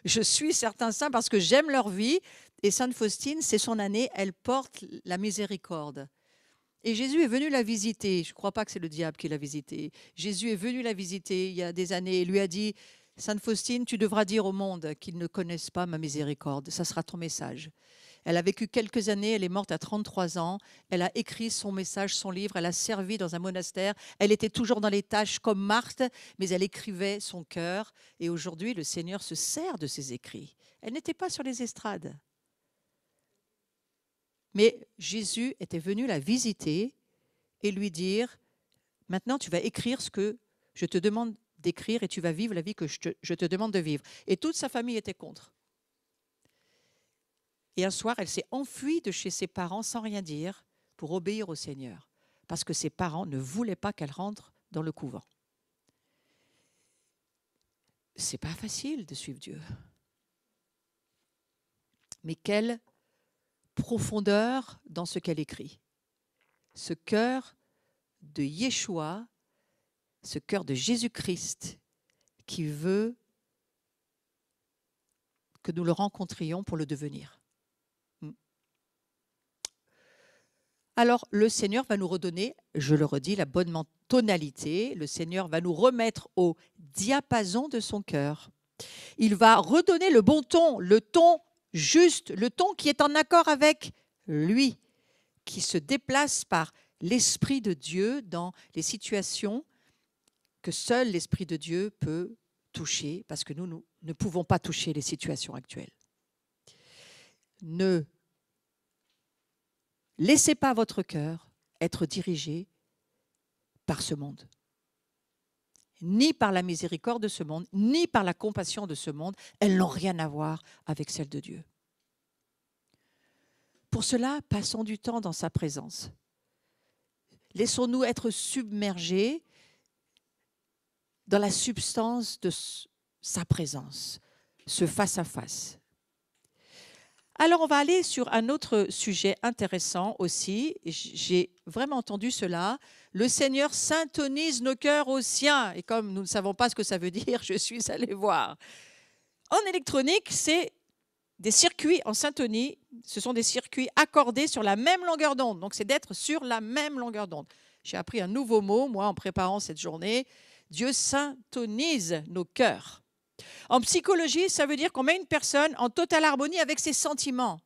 je suis certains saints parce que j'aime leur vie. Et Sainte Faustine, c'est son année, elle porte la miséricorde. Et Jésus est venu la visiter. Je ne crois pas que c'est le diable qui l'a visitée. Jésus est venu la visiter il y a des années et lui a dit « Sainte Faustine, tu devras dire au monde qu'ils ne connaissent pas ma miséricorde. Ça sera ton message. » Elle a vécu quelques années, elle est morte à 33 ans. Elle a écrit son message, son livre, elle a servi dans un monastère. Elle était toujours dans les tâches comme Marthe, mais elle écrivait son cœur. Et aujourd'hui, le Seigneur se sert de ses écrits. Elle n'était pas sur les estrades. Mais Jésus était venu la visiter et lui dire « Maintenant, tu vas écrire ce que je te demande d'écrire et tu vas vivre la vie que je te demande de vivre. » Et toute sa famille était contre. Et un soir, elle s'est enfuie de chez ses parents sans rien dire pour obéir au Seigneur, parce que ses parents ne voulaient pas qu'elle rentre dans le couvent. C'est pas facile de suivre Dieu. Mais quelle profondeur dans ce qu'elle écrit. Ce cœur de Yeshua, ce cœur de Jésus-Christ qui veut que nous le rencontrions pour le devenir. Alors, le Seigneur va nous redonner, je le redis, la bonne tonalité. Le Seigneur va nous remettre au diapason de son cœur. Il va redonner le bon ton, le ton juste, le ton qui est en accord avec lui, qui se déplace par l'Esprit de Dieu dans les situations que seul l'Esprit de Dieu peut toucher, parce que nous ne pouvons pas toucher les situations actuelles. Ne laissez pas votre cœur être dirigé par ce monde, ni par la miséricorde de ce monde, ni par la compassion de ce monde. Elles n'ont rien à voir avec celle de Dieu. Pour cela, passons du temps dans sa présence. Laissons-nous être submergés dans la substance de sa présence, ce face-à-face. Alors, on va aller sur un autre sujet intéressant aussi. J'ai vraiment entendu cela. Le Seigneur syntonise nos cœurs aux siens. Et comme nous ne savons pas ce que ça veut dire, je suis allée voir. En électronique, c'est des circuits en syntonie. Ce sont des circuits accordés sur la même longueur d'onde. Donc, c'est d'être sur la même longueur d'onde. J'ai appris un nouveau mot, moi, en préparant cette journée. Dieu syntonise nos cœurs. En psychologie, ça veut dire qu'on met une personne en totale harmonie avec ses sentiments.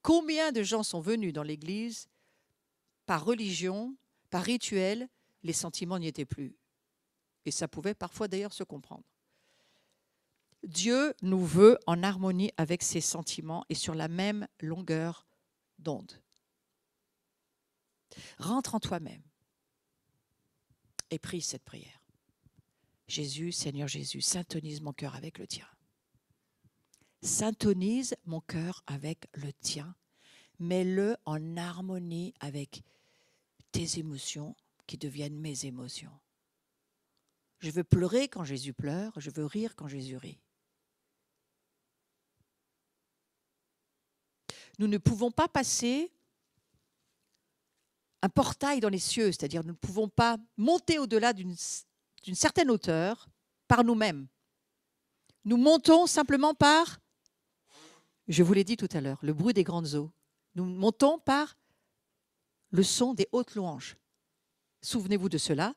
Combien de gens sont venus dans l'Église par religion, par rituel, les sentiments n'y étaient plus. Et ça pouvait parfois d'ailleurs se comprendre. Dieu nous veut en harmonie avec ses sentiments et sur la même longueur d'onde. Rentre en toi-même et prie cette prière. Jésus, Seigneur Jésus, syntonise mon cœur avec le tien. Syntonise mon cœur avec le tien. Mets-le en harmonie avec tes émotions qui deviennent mes émotions. Je veux pleurer quand Jésus pleure, je veux rire quand Jésus rit. Nous ne pouvons pas passer un portail dans les cieux, c'est-à-dire nous ne pouvons pas monter au-delà d'une certaine hauteur par nous-mêmes. Nous montons simplement par, je vous l'ai dit tout à l'heure, le bruit des grandes eaux. Nous montons par le son des hautes louanges. Souvenez-vous de cela.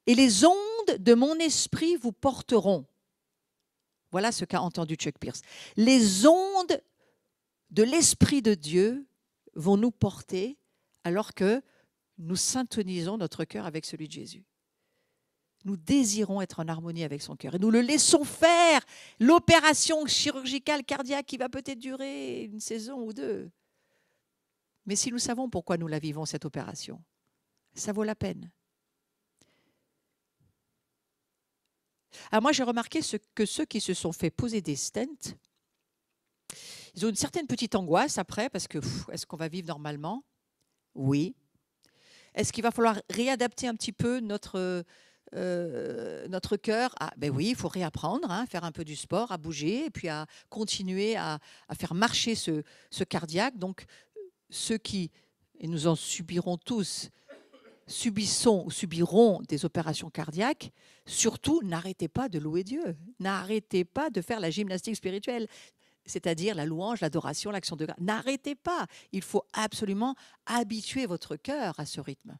Et les ondes de mon esprit vous porteront. Voilà ce qu'a entendu Chuck Pierce. Les ondes de l'Esprit de Dieu vont nous porter alors que nous syntonisons notre cœur avec celui de Jésus. Nous désirons être en harmonie avec son cœur et nous le laissons faire l'opération chirurgicale cardiaque qui va peut-être durer une saison ou deux. Mais si nous savons pourquoi nous la vivons, cette opération, ça vaut la peine. Alors moi, j'ai remarqué que ceux qui se sont fait poser des stents, ils ont une certaine petite angoisse après parce que est-ce qu'on va vivre normalement ? Oui. Est-ce qu'il va falloir réadapter un petit peu notre cœur? Ah, ben oui, il faut réapprendre, faire un peu du sport, à bouger et puis à continuer à faire marcher ce cardiaque. Donc, ceux qui, et nous en subirons tous, subissons ou subiront des opérations cardiaques, surtout n'arrêtez pas de louer Dieu. N'arrêtez pas de faire la gymnastique spirituelle, c'est-à-dire la louange, l'adoration, l'action de grâce. N'arrêtez pas. Il faut absolument habituer votre cœur à ce rythme.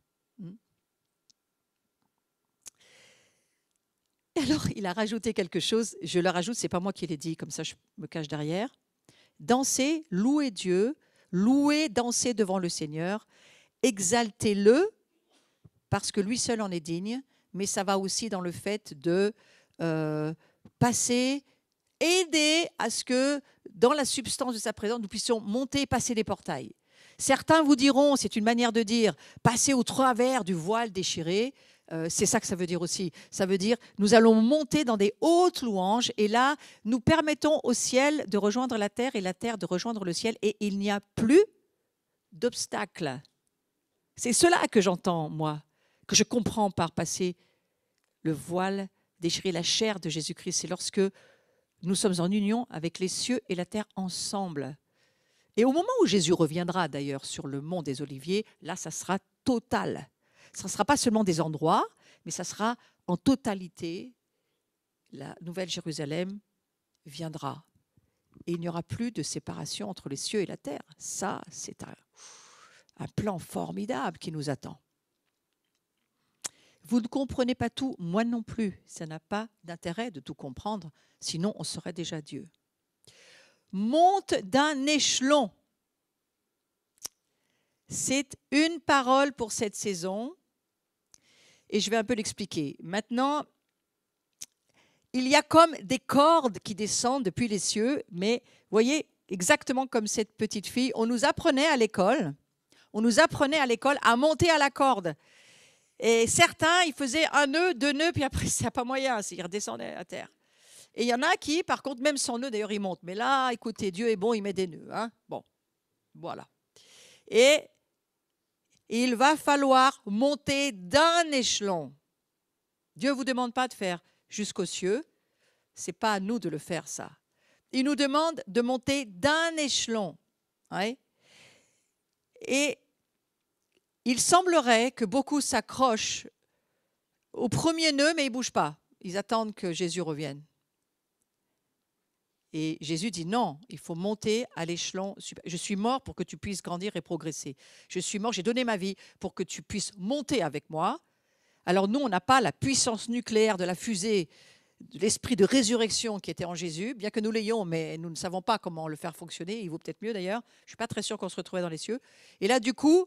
Et alors, il a rajouté quelque chose. Je le rajoute, ce n'est pas moi qui l'ai dit, comme ça je me cache derrière. Dansez, louez Dieu, louez, dansez devant le Seigneur, exaltez-le, parce que lui seul en est digne, mais ça va aussi dans le fait de passer, aider à ce que, dans la substance de sa présence, nous puissions monter et passer les portails. Certains vous diront, c'est une manière de dire, passer au travers du voile déchiré. C'est ça que ça veut dire aussi. Ça veut dire, nous allons monter dans des hautes louanges et là, nous permettons au ciel de rejoindre la terre et la terre de rejoindre le ciel et il n'y a plus d'obstacle. C'est cela que j'entends, moi, que je comprends par passer le voile déchiré, la chair de Jésus-Christ. C'est lorsque nous sommes en union avec les cieux et la terre ensemble. Et au moment où Jésus reviendra d'ailleurs sur le mont des Oliviers, là, ça sera total. Ce ne sera pas seulement des endroits, mais ça sera en totalité. La Nouvelle Jérusalem viendra. Et il n'y aura plus de séparation entre les cieux et la terre. Ça, c'est un plan formidable qui nous attend. Vous ne comprenez pas tout, moi non plus. Ça n'a pas d'intérêt de tout comprendre, sinon on serait déjà Dieu. Monte d'un échelon. C'est une parole pour cette saison et je vais un peu l'expliquer. Maintenant, il y a comme des cordes qui descendent depuis les cieux, mais voyez, exactement comme cette petite fille, on nous apprenait à l'école, on nous apprenait à l'école à monter à la corde. Et certains, ils faisaient un nœud, 2 nœuds, puis après, ça n'a pas moyen, ils redescendaient à terre. Et il y en a qui, par contre, même sans nœud, d'ailleurs, ils montent. Mais là, écoutez, Dieu est bon, il met des nœuds. Hein. Bon, voilà. Et il va falloir monter d'un échelon. Dieu ne vous demande pas de faire jusqu'aux cieux. Ce n'est pas à nous de le faire, ça. Il nous demande de monter d'un échelon. Ouais. Et il semblerait que beaucoup s'accrochent au premier nœud, mais ils ne bougent pas. Ils attendent que Jésus revienne. Et Jésus dit non, il faut monter à l'échelon supérieur. Je suis mort pour que tu puisses grandir et progresser. Je suis mort, j'ai donné ma vie pour que tu puisses monter avec moi. Alors nous, on n'a pas la puissance nucléaire de la fusée, de l'esprit de résurrection qui était en Jésus, bien que nous l'ayons, mais nous ne savons pas comment le faire fonctionner. Il vaut peut-être mieux d'ailleurs. Je ne suis pas très sûre qu'on se retrouvait dans les cieux. Et là, du coup,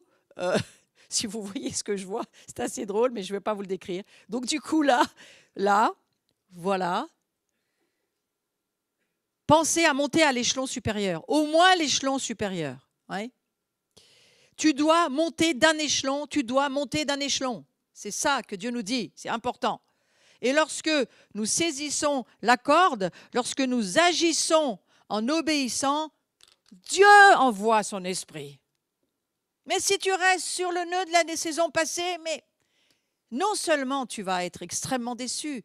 si vous voyez ce que je vois, c'est assez drôle, mais je ne vais pas vous le décrire. Donc du coup, là, voilà. Pensez à monter à l'échelon supérieur, au moins l'échelon supérieur. Ouais. Tu dois monter d'un échelon, tu dois monter d'un échelon. C'est ça que Dieu nous dit, c'est important. Et lorsque nous saisissons la corde, lorsque nous agissons en obéissant, Dieu envoie son esprit. Mais si tu restes sur le nœud de la saison passée, mais non seulement tu vas être extrêmement déçu,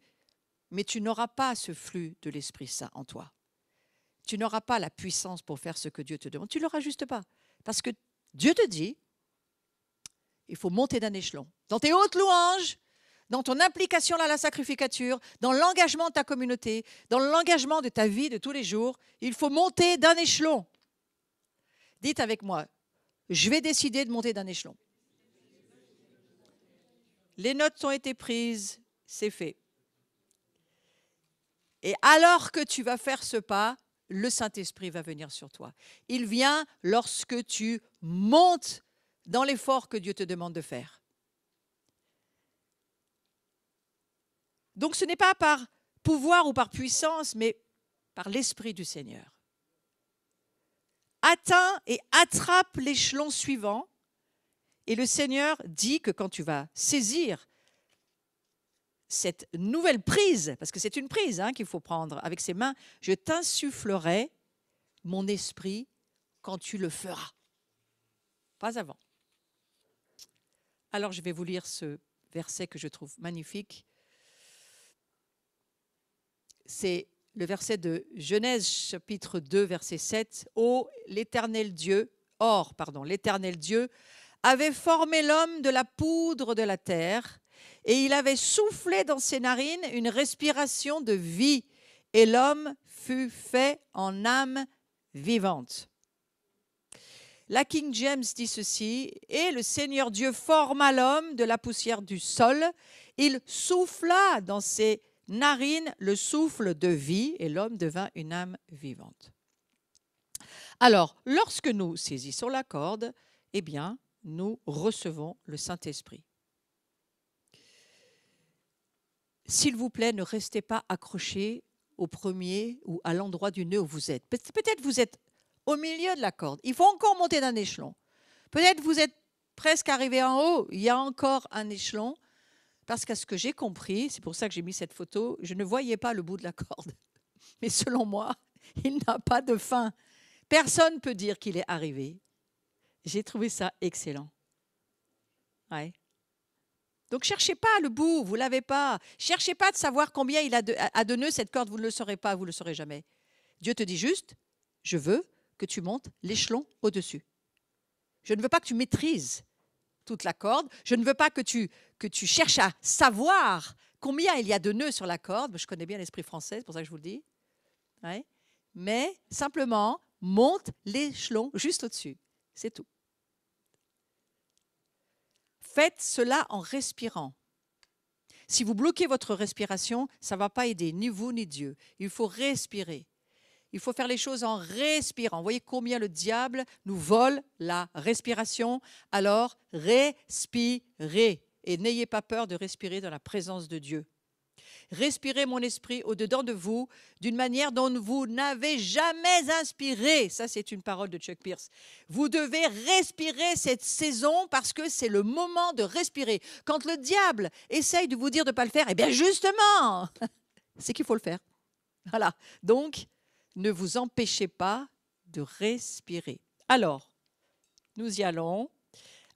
mais tu n'auras pas ce flux de l'Esprit Saint en toi. Tu n'auras pas la puissance pour faire ce que Dieu te demande. Tu ne l'auras juste pas. Parce que Dieu te dit, il faut monter d'un échelon. Dans tes hautes louanges, dans ton implication à la sacrificature, dans l'engagement de ta communauté, dans l'engagement de ta vie de tous les jours, il faut monter d'un échelon. Dites avec moi, je vais décider de monter d'un échelon. Les notes ont été prises, c'est fait. Et alors que tu vas faire ce pas, le Saint-Esprit va venir sur toi. Il vient lorsque tu montes dans l'effort que Dieu te demande de faire. Donc ce n'est pas par pouvoir ou par puissance, mais par l'Esprit du Seigneur. Atteins et attrape l'échelon suivant. Et le Seigneur dit que quand tu vas saisir cette nouvelle prise, parce que c'est une prise qu'il faut prendre avec ses mains, je t'insufflerai mon esprit quand tu le feras. Pas avant. Alors je vais vous lire ce verset que je trouve magnifique. C'est le verset de Genèse chapitre 2 verset 7. L'Éternel Dieu avait formé l'homme de la poudre de la terre et il avait soufflé dans ses narines une respiration de vie et l'homme fut fait en âme vivante. La King James dit ceci, et le Seigneur Dieu forma l'homme de la poussière du sol, il souffla dans ses narines le souffle de vie et l'homme devint une âme vivante. Alors, lorsque nous saisissons la corde, eh bien, nous recevons le Saint-Esprit. S'il vous plaît, ne restez pas accrochés au premier ou à l'endroit du nœud où vous êtes. Peut-être vous êtes au milieu de la corde. Il faut encore monter d'un échelon. Peut-être vous êtes presque arrivé en haut. Il y a encore un échelon. Parce qu'à ce que j'ai compris, c'est pour ça que j'ai mis cette photo, je ne voyais pas le bout de la corde. Mais selon moi, il n'a pas de fin. Personne ne peut dire qu'il est arrivé. J'ai trouvé ça excellent. Ouais. Donc, cherchez pas le bout, vous ne l'avez pas. Cherchez pas de savoir combien il a de nœuds, cette corde, vous ne le saurez pas, vous ne le saurez jamais. Dieu te dit juste, je veux que tu montes l'échelon au-dessus. Je ne veux pas que tu maîtrises toute la corde. Je ne veux pas que tu cherches à savoir combien il y a de nœuds sur la corde. Je connais bien l'esprit français, c'est pour ça que je vous le dis. Ouais. Mais simplement, monte l'échelon juste au-dessus. C'est tout. Faites cela en respirant. Si vous bloquez votre respiration, ça ne va pas aider ni vous ni Dieu. Il faut respirer. Il faut faire les choses en respirant. Vous voyez combien le diable nous vole la respiration. Alors, respirez. Et n'ayez pas peur de respirer dans la présence de Dieu. Respirez mon esprit au-dedans de vous d'une manière dont vous n'avez jamais inspiré. Ça, c'est une parole de Chuck Pierce. Vous devez respirer cette saison parce que c'est le moment de respirer. Quand le diable essaye de vous dire de ne pas le faire, eh bien justement, c'est qu'il faut le faire. Voilà. Donc, ne vous empêchez pas de respirer. Alors, nous y allons.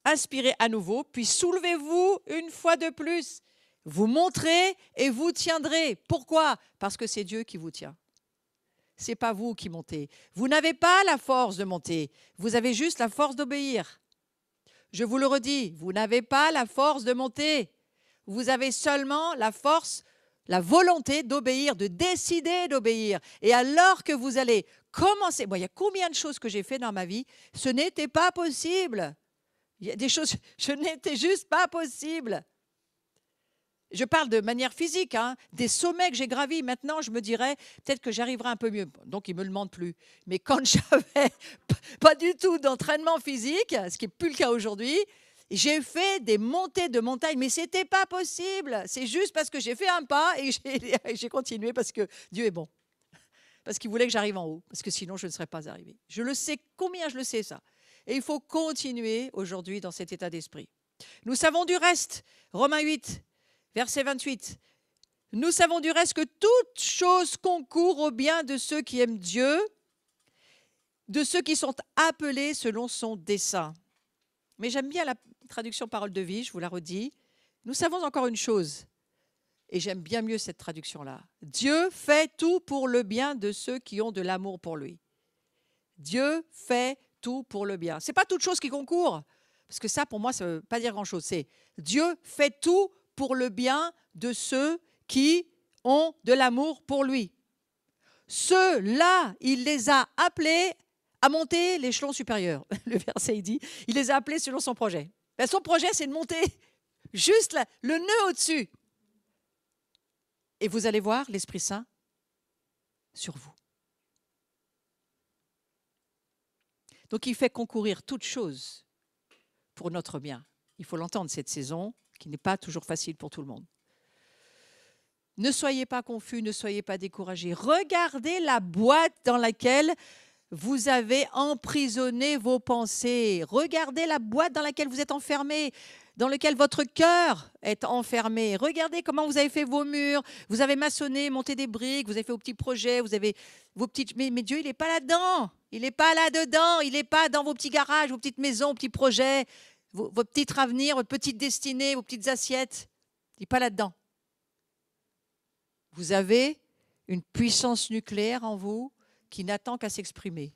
Inspirez à nouveau, puis soulevez-vous une fois de plus. Vous montrez et vous tiendrez. Pourquoi? Parce que c'est Dieu qui vous tient. Ce n'est pas vous qui montez. Vous n'avez pas la force de monter. Vous avez juste la force d'obéir. Je vous le redis, vous n'avez pas la force de monter. Vous avez seulement la force, la volonté d'obéir, de décider d'obéir. Et alors que vous allez commencer, il y a combien de choses que j'ai fait dans ma vie, ce n'était pas possible. Il y a des choses, ce n'était juste pas possible. Je parle de manière physique, des sommets que j'ai gravis. Maintenant, je me dirais, peut-être que j'arriverai un peu mieux. Donc, ils ne me le demandent plus. Mais quand j'avais pas du tout d'entraînement physique, ce qui n'est plus le cas aujourd'hui, j'ai fait des montées de montagnes, mais ce n'était pas possible. C'est juste parce que j'ai fait un pas et j'ai continué parce que Dieu est bon. Parce qu'il voulait que j'arrive en haut, parce que sinon, je ne serais pas arrivé. Je le sais, combien je le sais ça. Et il faut continuer aujourd'hui dans cet état d'esprit. Nous savons du reste, Romains 8, verset 28. Nous savons du reste que toute chose concourt au bien de ceux qui aiment Dieu, de ceux qui sont appelés selon son dessein. Mais j'aime bien la traduction parole de vie, je vous la redis. Nous savons encore une chose, et j'aime bien mieux cette traduction-là. Dieu fait tout pour le bien de ceux qui ont de l'amour pour lui. Dieu fait tout pour le bien. Ce n'est pas toute chose qui concourt, parce que ça, pour moi, ça ne veut pas dire grand-chose. C'est Dieu fait tout pour le bien de ceux qui ont de l'amour pour lui. Ceux-là, il les a appelés à monter l'échelon supérieur. Le verset, il dit, il les a appelés selon son projet. Ben, son projet, c'est de monter juste là, le nœud au-dessus. Et vous allez voir l'Esprit Saint sur vous. Donc, il fait concourir toutes choses pour notre bien. Il faut l'entendre cette saison, qui n'est pas toujours facile pour tout le monde. Ne soyez pas confus, ne soyez pas découragés. Regardez la boîte dans laquelle vous avez emprisonné vos pensées. Regardez la boîte dans laquelle vous êtes enfermé, dans laquelle votre cœur est enfermé. Regardez comment vous avez fait vos murs. Vous avez maçonné, monté des briques, vous avez fait vos petits projets, vous avez vos petites... Mais Dieu, il n'est pas là-dedans. Il n'est pas là-dedans. Il n'est pas dans vos petits garages, vos petites maisons, vos petits projets, votre petit avenir, votre petite destinée, vos petites assiettes. Il n'est pas là-dedans. Vous avez une puissance nucléaire en vous qui n'attend qu'à s'exprimer.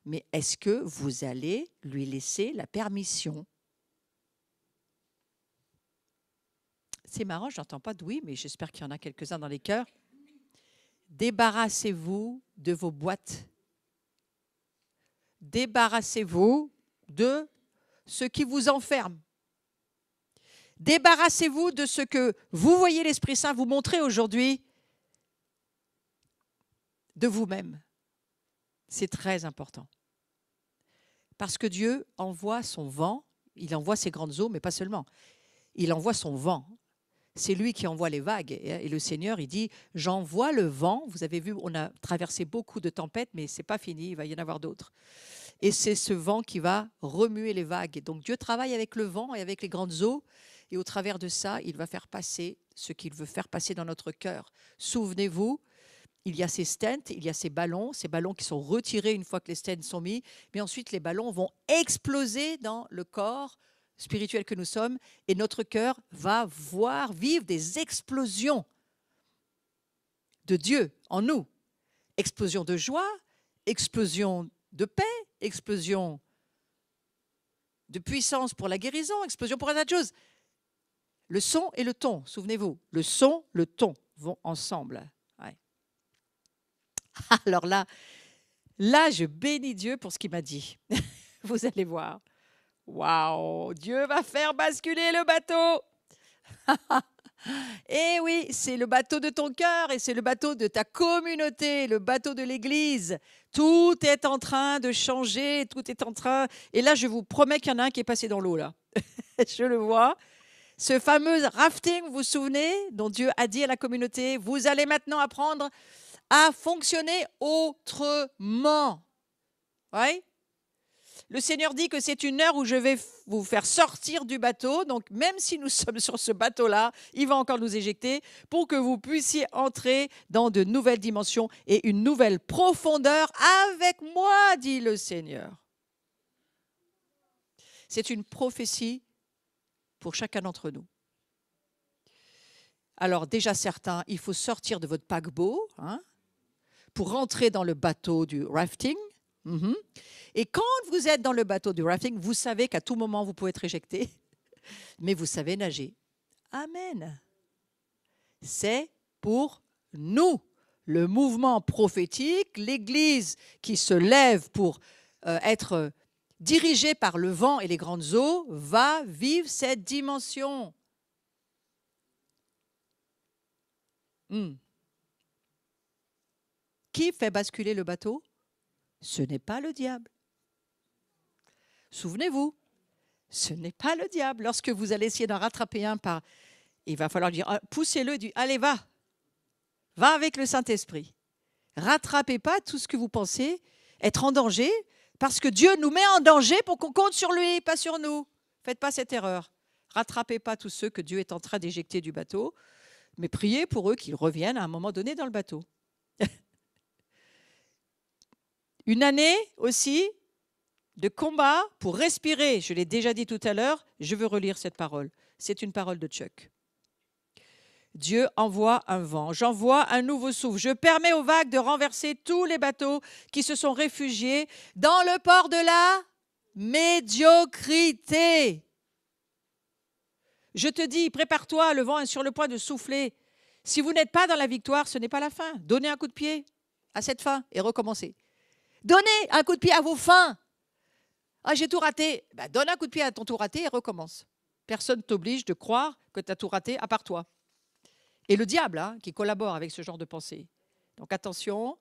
Mais est-ce que vous allez lui laisser la permission? C'est marrant, je n'entends pas de oui, mais j'espère qu'il y en a quelques-uns dans les cœurs. Débarrassez-vous de vos boîtes. Débarrassez-vous de ce qui vous enferme. Débarrassez-vous de ce que vous voyez l'Esprit Saint vous montrer aujourd'hui de vous-même. C'est très important. Parce que Dieu envoie son vent, il envoie ses grandes eaux, mais pas seulement. Il envoie son vent. C'est lui qui envoie les vagues. Et le Seigneur, il dit, j'envoie le vent. Vous avez vu, on a traversé beaucoup de tempêtes, mais ce n'est pas fini, il va y en avoir d'autres. Et c'est ce vent qui va remuer les vagues. Donc Dieu travaille avec le vent et avec les grandes eaux. Et au travers de ça, il va faire passer ce qu'il veut faire passer dans notre cœur. Souvenez-vous, il y a ces stents, il y a ces ballons qui sont retirés une fois que les stents sont mis, mais ensuite les ballons vont exploser dans le corps spirituel que nous sommes et notre cœur va voir vivre des explosions de Dieu en nous. Explosion de joie, explosion de paix, explosion de puissance pour la guérison, explosion pour un tas de choses. Le son et le ton, souvenez-vous, le son, le ton vont ensemble. Ouais. Alors là, je bénis Dieu pour ce qu'il m'a dit. Vous allez voir. Waouh, Dieu va faire basculer le bateau. Et oui, c'est le bateau de ton cœur et c'est le bateau de ta communauté, le bateau de l'Église. Tout est en train de changer, tout est en train... Et là, je vous promets qu'il y en a un qui est passé dans l'eau, là. Je le vois. Ce fameux rafting, vous vous souvenez, dont Dieu a dit à la communauté, vous allez maintenant apprendre à fonctionner autrement. Oui. Le Seigneur dit que c'est une heure où je vais vous faire sortir du bateau. Donc, même si nous sommes sur ce bateau-là, il va encore nous éjecter pour que vous puissiez entrer dans de nouvelles dimensions et une nouvelle profondeur avec moi, dit le Seigneur. C'est une prophétie pour chacun d'entre nous. Alors, déjà certains, il faut sortir de votre paquebot pour rentrer dans le bateau du rafting. Et quand vous êtes dans le bateau du rafting, vous savez qu'à tout moment, vous pouvez être éjecté, mais vous savez nager. Amen. C'est pour nous. Le mouvement prophétique, l'Église qui se lève pour être dirigée par le vent et les grandes eaux, va vivre cette dimension. Qui fait basculer le bateau ? Ce n'est pas le diable. Souvenez-vous, ce n'est pas le diable. Lorsque vous allez essayer d'en rattraper un il va falloir dire, poussez-le, allez, va avec le Saint-Esprit. Rattrapez pas tout ce que vous pensez être en danger, parce que Dieu nous met en danger pour qu'on compte sur lui, pas sur nous. Faites pas cette erreur. Rattrapez pas tous ceux que Dieu est en train d'éjecter du bateau, mais priez pour eux qu'ils reviennent à un moment donné dans le bateau. Une année aussi de combat pour respirer. Je l'ai déjà dit tout à l'heure, je veux relire cette parole. C'est une parole de Chuck. Dieu envoie un vent, j'envoie un nouveau souffle. Je permets aux vagues de renverser tous les bateaux qui se sont réfugiés dans le port de la médiocrité. Je te dis, prépare-toi, le vent est sur le point de souffler. Si vous n'êtes pas dans la victoire, ce n'est pas la fin. Donnez un coup de pied à cette fin et recommencez. Donnez un coup de pied à vos fins. J'ai tout raté. Donne un coup de pied à ton tout raté et recommence. Personne ne t'oblige de croire que tu as tout raté à part toi. Et le diable qui collabore avec ce genre de pensée. Donc attention,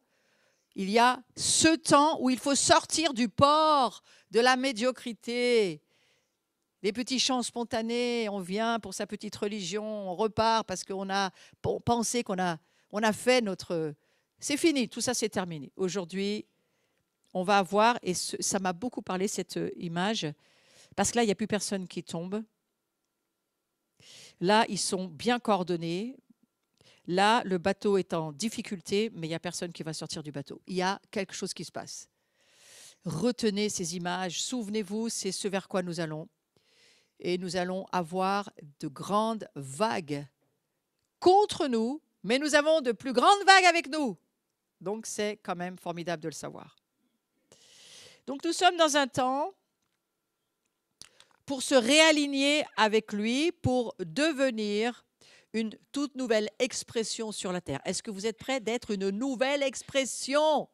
il y a ce temps où il faut sortir du port de la médiocrité. Des petits chants spontanés, on vient pour sa petite religion, on repart parce qu'on a pensé qu'on a fait notre... C'est fini, tout ça c'est terminé. Aujourd'hui, on va avoir, et ça m'a beaucoup parlé cette image, parce que là, il n'y a plus personne qui tombe. Là, ils sont bien coordonnés. Là, le bateau est en difficulté, mais il n'y a personne qui va sortir du bateau. Il y a quelque chose qui se passe. Retenez ces images, souvenez-vous, c'est ce vers quoi nous allons. Et nous allons avoir de grandes vagues contre nous, mais nous avons de plus grandes vagues avec nous. Donc, c'est quand même formidable de le savoir. Donc, nous sommes dans un temps pour se réaligner avec lui, pour devenir une toute nouvelle expression sur la terre. Est-ce que vous êtes prêts d'être une nouvelle expression ?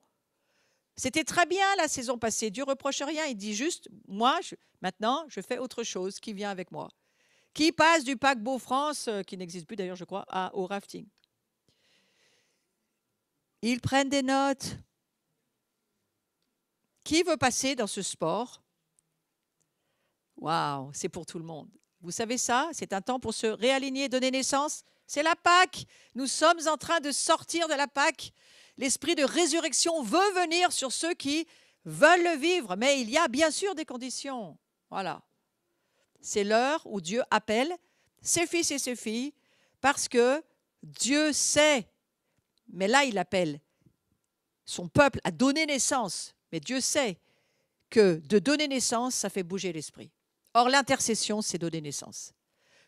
C'était très bien la saison passée. Dieu ne reproche rien. Il dit juste, moi, maintenant, je fais autre chose qui vient avec moi. Qui passe du paquebot France, qui n'existe plus d'ailleurs, je crois, au rafting. Ils prennent des notes. Qui veut passer dans ce sport ? Waouh, c'est pour tout le monde. Vous savez ça, c'est un temps pour se réaligner, donner naissance. C'est la Pâque. Nous sommes en train de sortir de la Pâque. L'esprit de résurrection veut venir sur ceux qui veulent le vivre, mais il y a bien sûr des conditions. Voilà. C'est l'heure où Dieu appelle ses fils et ses filles parce que Dieu sait, mais là il appelle son peuple à donner naissance. Mais Dieu sait que de donner naissance, ça fait bouger l'esprit. Or, l'intercession, c'est donner naissance.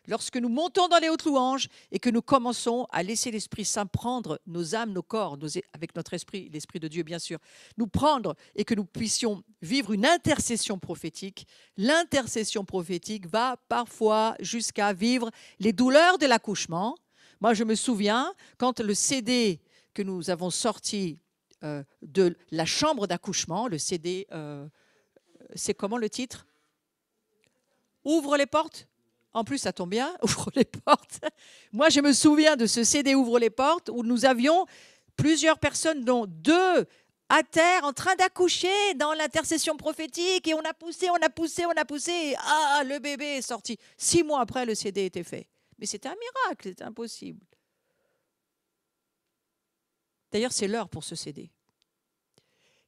Lorsque nous montons dans les hautes louanges et que nous commençons à laisser l'Esprit Saint prendre nos âmes, nos corps, avec notre esprit, l'Esprit de Dieu bien sûr, nous prendre et que nous puissions vivre une intercession prophétique, l'intercession prophétique va parfois jusqu'à vivre les douleurs de l'accouchement. Moi, je me souviens, quand le CD que nous avons sorti de la chambre d'accouchement, le CD, c'est comment le titre ? Ouvre les portes. En plus, ça tombe bien, ouvre les portes. Moi, je me souviens de ce CD Ouvre les portes où nous avions plusieurs personnes, dont 2 à terre en train d'accoucher dans l'intercession prophétique et on a poussé, et le bébé est sorti. 6 mois après, le CD était fait. Mais c'était un miracle, c'était impossible. D'ailleurs, c'est l'heure pour ce CD.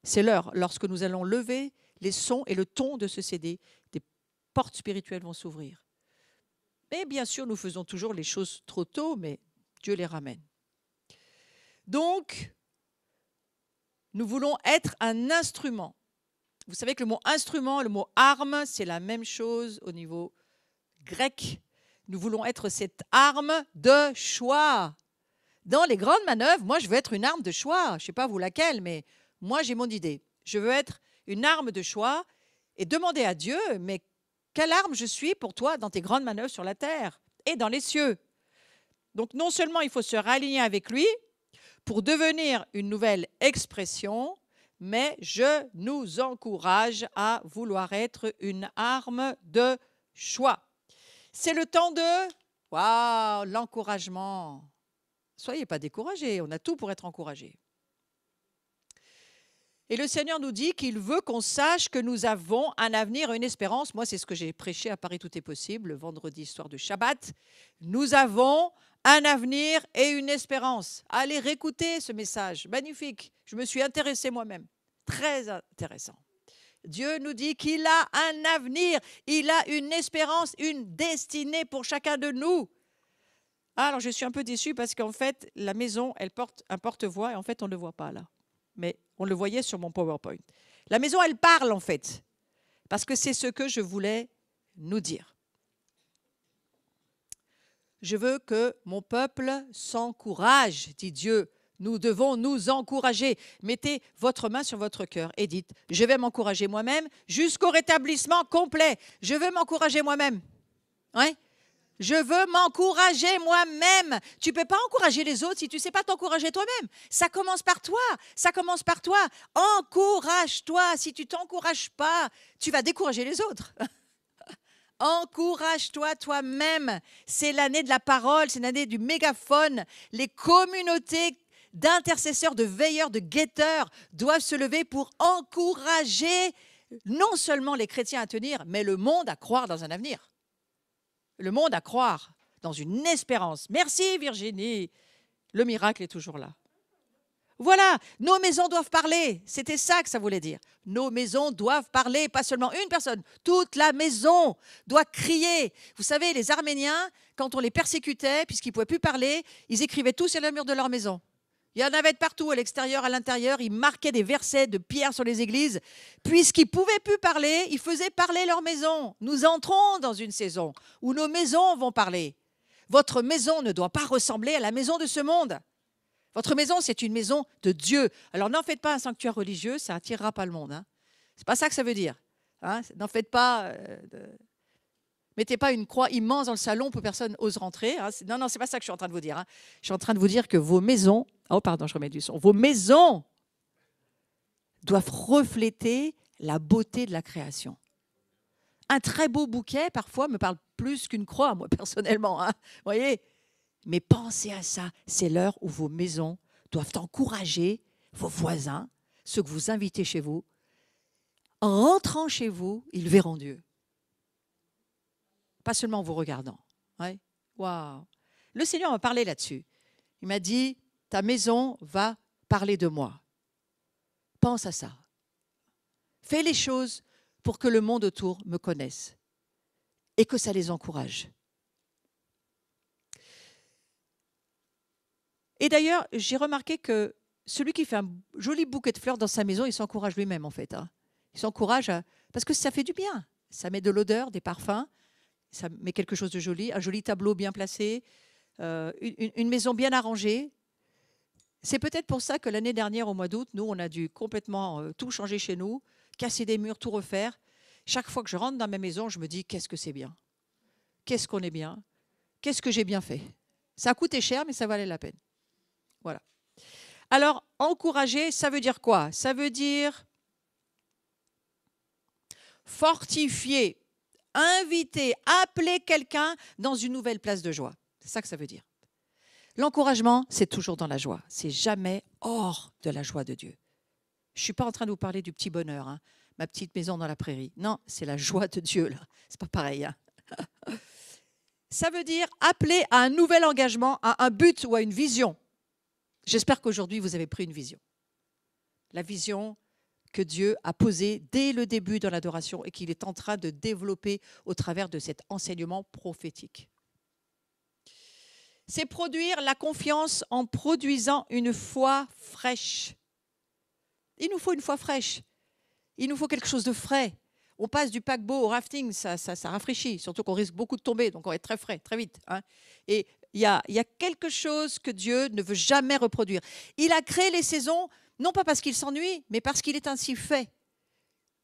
C'est l'heure, lorsque nous allons lever les sons et le ton de ce CD, des portes spirituelles vont s'ouvrir. Mais bien sûr, nous faisons toujours les choses trop tôt, mais Dieu les ramène. Donc, nous voulons être un instrument. Vous savez que le mot instrument, le mot arme, c'est la même chose au niveau grec. Nous voulons être cette arme de choix. Dans les grandes manœuvres, moi, je veux être une arme de choix. Je ne sais pas vous laquelle, mais moi, j'ai mon idée. Je veux être une arme de choix et demander à Dieu, mais quelle arme je suis pour toi dans tes grandes manœuvres sur la terre et dans les cieux. Donc, non seulement il faut se réaligner avec lui pour devenir une nouvelle expression, mais je nous encourage à vouloir être une arme de choix. C'est le temps de l'encouragement. Soyez pas découragés, on a tout pour être encouragés. Et le Seigneur nous dit qu'il veut qu'on sache que nous avons un avenir et une espérance. Moi, c'est ce que j'ai prêché à Paris Tout est possible, le vendredi soir de Shabbat. Nous avons un avenir et une espérance. Allez réécouter ce message, magnifique. Je me suis intéressée moi-même, très intéressant. Dieu nous dit qu'il a un avenir, il a une espérance, une destinée pour chacun de nous. Alors, je suis un peu déçue parce qu'en fait, la maison, elle porte un porte-voix et en fait, on ne le voit pas là. Mais on le voyait sur mon PowerPoint. La maison, elle parle en fait, parce que c'est ce que je voulais nous dire. Je veux que mon peuple s'encourage, dit Dieu. Nous devons nous encourager. Mettez votre main sur votre cœur et dites, je vais m'encourager moi-même jusqu'au rétablissement complet. Je veux m'encourager moi-même. Ouais. Je veux m'encourager moi-même. Tu ne peux pas encourager les autres si tu ne sais pas t'encourager toi-même. Ça commence par toi. Ça commence par toi. Encourage-toi. Si tu ne t'encourages pas, tu vas décourager les autres. Encourage-toi toi-même. C'est l'année de la parole, c'est l'année du mégaphone. Les communautés d'intercesseurs, de veilleurs, de guetteurs doivent se lever pour encourager non seulement les chrétiens à tenir, mais le monde à croire dans un avenir. Le monde à croire dans une espérance. Merci Virginie. Le miracle est toujours là. Voilà, nos maisons doivent parler. C'était ça que ça voulait dire. Nos maisons doivent parler, pas seulement une personne. Toute la maison doit crier. Vous savez, les Arméniens, quand on les persécutait, puisqu'ils ne pouvaient plus parler, ils écrivaient tous sur le mur de leur maison. Il y en avait de partout, à l'extérieur, à l'intérieur. Ils marquaient des versets de pierre sur les églises. Puisqu'ils ne pouvaient plus parler, ils faisaient parler leur maison. Nous entrons dans une saison où nos maisons vont parler. Votre maison ne doit pas ressembler à la maison de ce monde. Votre maison, c'est une maison de Dieu. Alors, n'en faites pas un sanctuaire religieux, ça n'attirera pas le monde. Hein. Ce n'est pas ça que ça veut dire. Hein. N'en faites pas... Mettez pas une croix immense dans le salon pour que personne ose rentrer. Hein. Non, c'est pas ça que je suis en train de vous dire. Hein. Je suis en train de vous dire que vos maisons... Oh, pardon, je remets du son. Vos maisons doivent refléter la beauté de la création. Un très beau bouquet, parfois, me parle plus qu'une croix, moi, personnellement. Hein. Vous voyez ? Mais pensez à ça. C'est l'heure où vos maisons doivent encourager vos voisins, ceux que vous invitez chez vous. En rentrant chez vous, ils verront Dieu. Pas seulement en vous regardant. Ouais. Waouh. Le Seigneur m'a parlé là-dessus. Il m'a dit, ta maison va parler de moi. Pense à ça. Fais les choses pour que le monde autour me connaisse et que ça les encourage. Et d'ailleurs, j'ai remarqué que celui qui fait un joli bouquet de fleurs dans sa maison, il s'encourage lui-même en fait. Hein. Il s'encourage parce que ça fait du bien. Ça met de l'odeur, des parfums. Ça met quelque chose de joli, un joli tableau bien placé, une maison bien arrangée. C'est peut-être pour ça que l'année dernière, au mois d'août, nous, on a dû complètement tout changer chez nous, casser des murs, tout refaire. Chaque fois que je rentre dans ma maison, je me dis, qu'est-ce que c'est bien? Qu'est-ce qu'on est bien? Qu'est-ce que j'ai bien fait? Ça a coûté cher, mais ça valait la peine. Voilà. Alors, encourager, ça veut dire quoi? Ça veut dire fortifier, inviter, appeler quelqu'un dans une nouvelle place de joie. C'est ça que ça veut dire. L'encouragement, c'est toujours dans la joie. C'est jamais hors de la joie de Dieu. Je ne suis pas en train de vous parler du petit bonheur, hein, ma petite maison dans la prairie. Non, c'est la joie de Dieu, là. C'est pas pareil. Hein. Ça veut dire appeler à un nouvel engagement, à un but ou à une vision. J'espère qu'aujourd'hui, vous avez pris une vision. La vision que Dieu a posée dès le début dans l'adoration et qu'il est en train de développer au travers de cet enseignement prophétique. C'est produire la confiance en produisant une foi fraîche. Il nous faut une foi fraîche. Il nous faut quelque chose de frais. On passe du paquebot au rafting, ça rafraîchit, surtout qu'on risque beaucoup de tomber, donc on va être très frais, très vite. Hein. Et il y a quelque chose que Dieu ne veut jamais reproduire. Il a créé les saisons, non pas parce qu'il s'ennuie, mais parce qu'il est ainsi fait.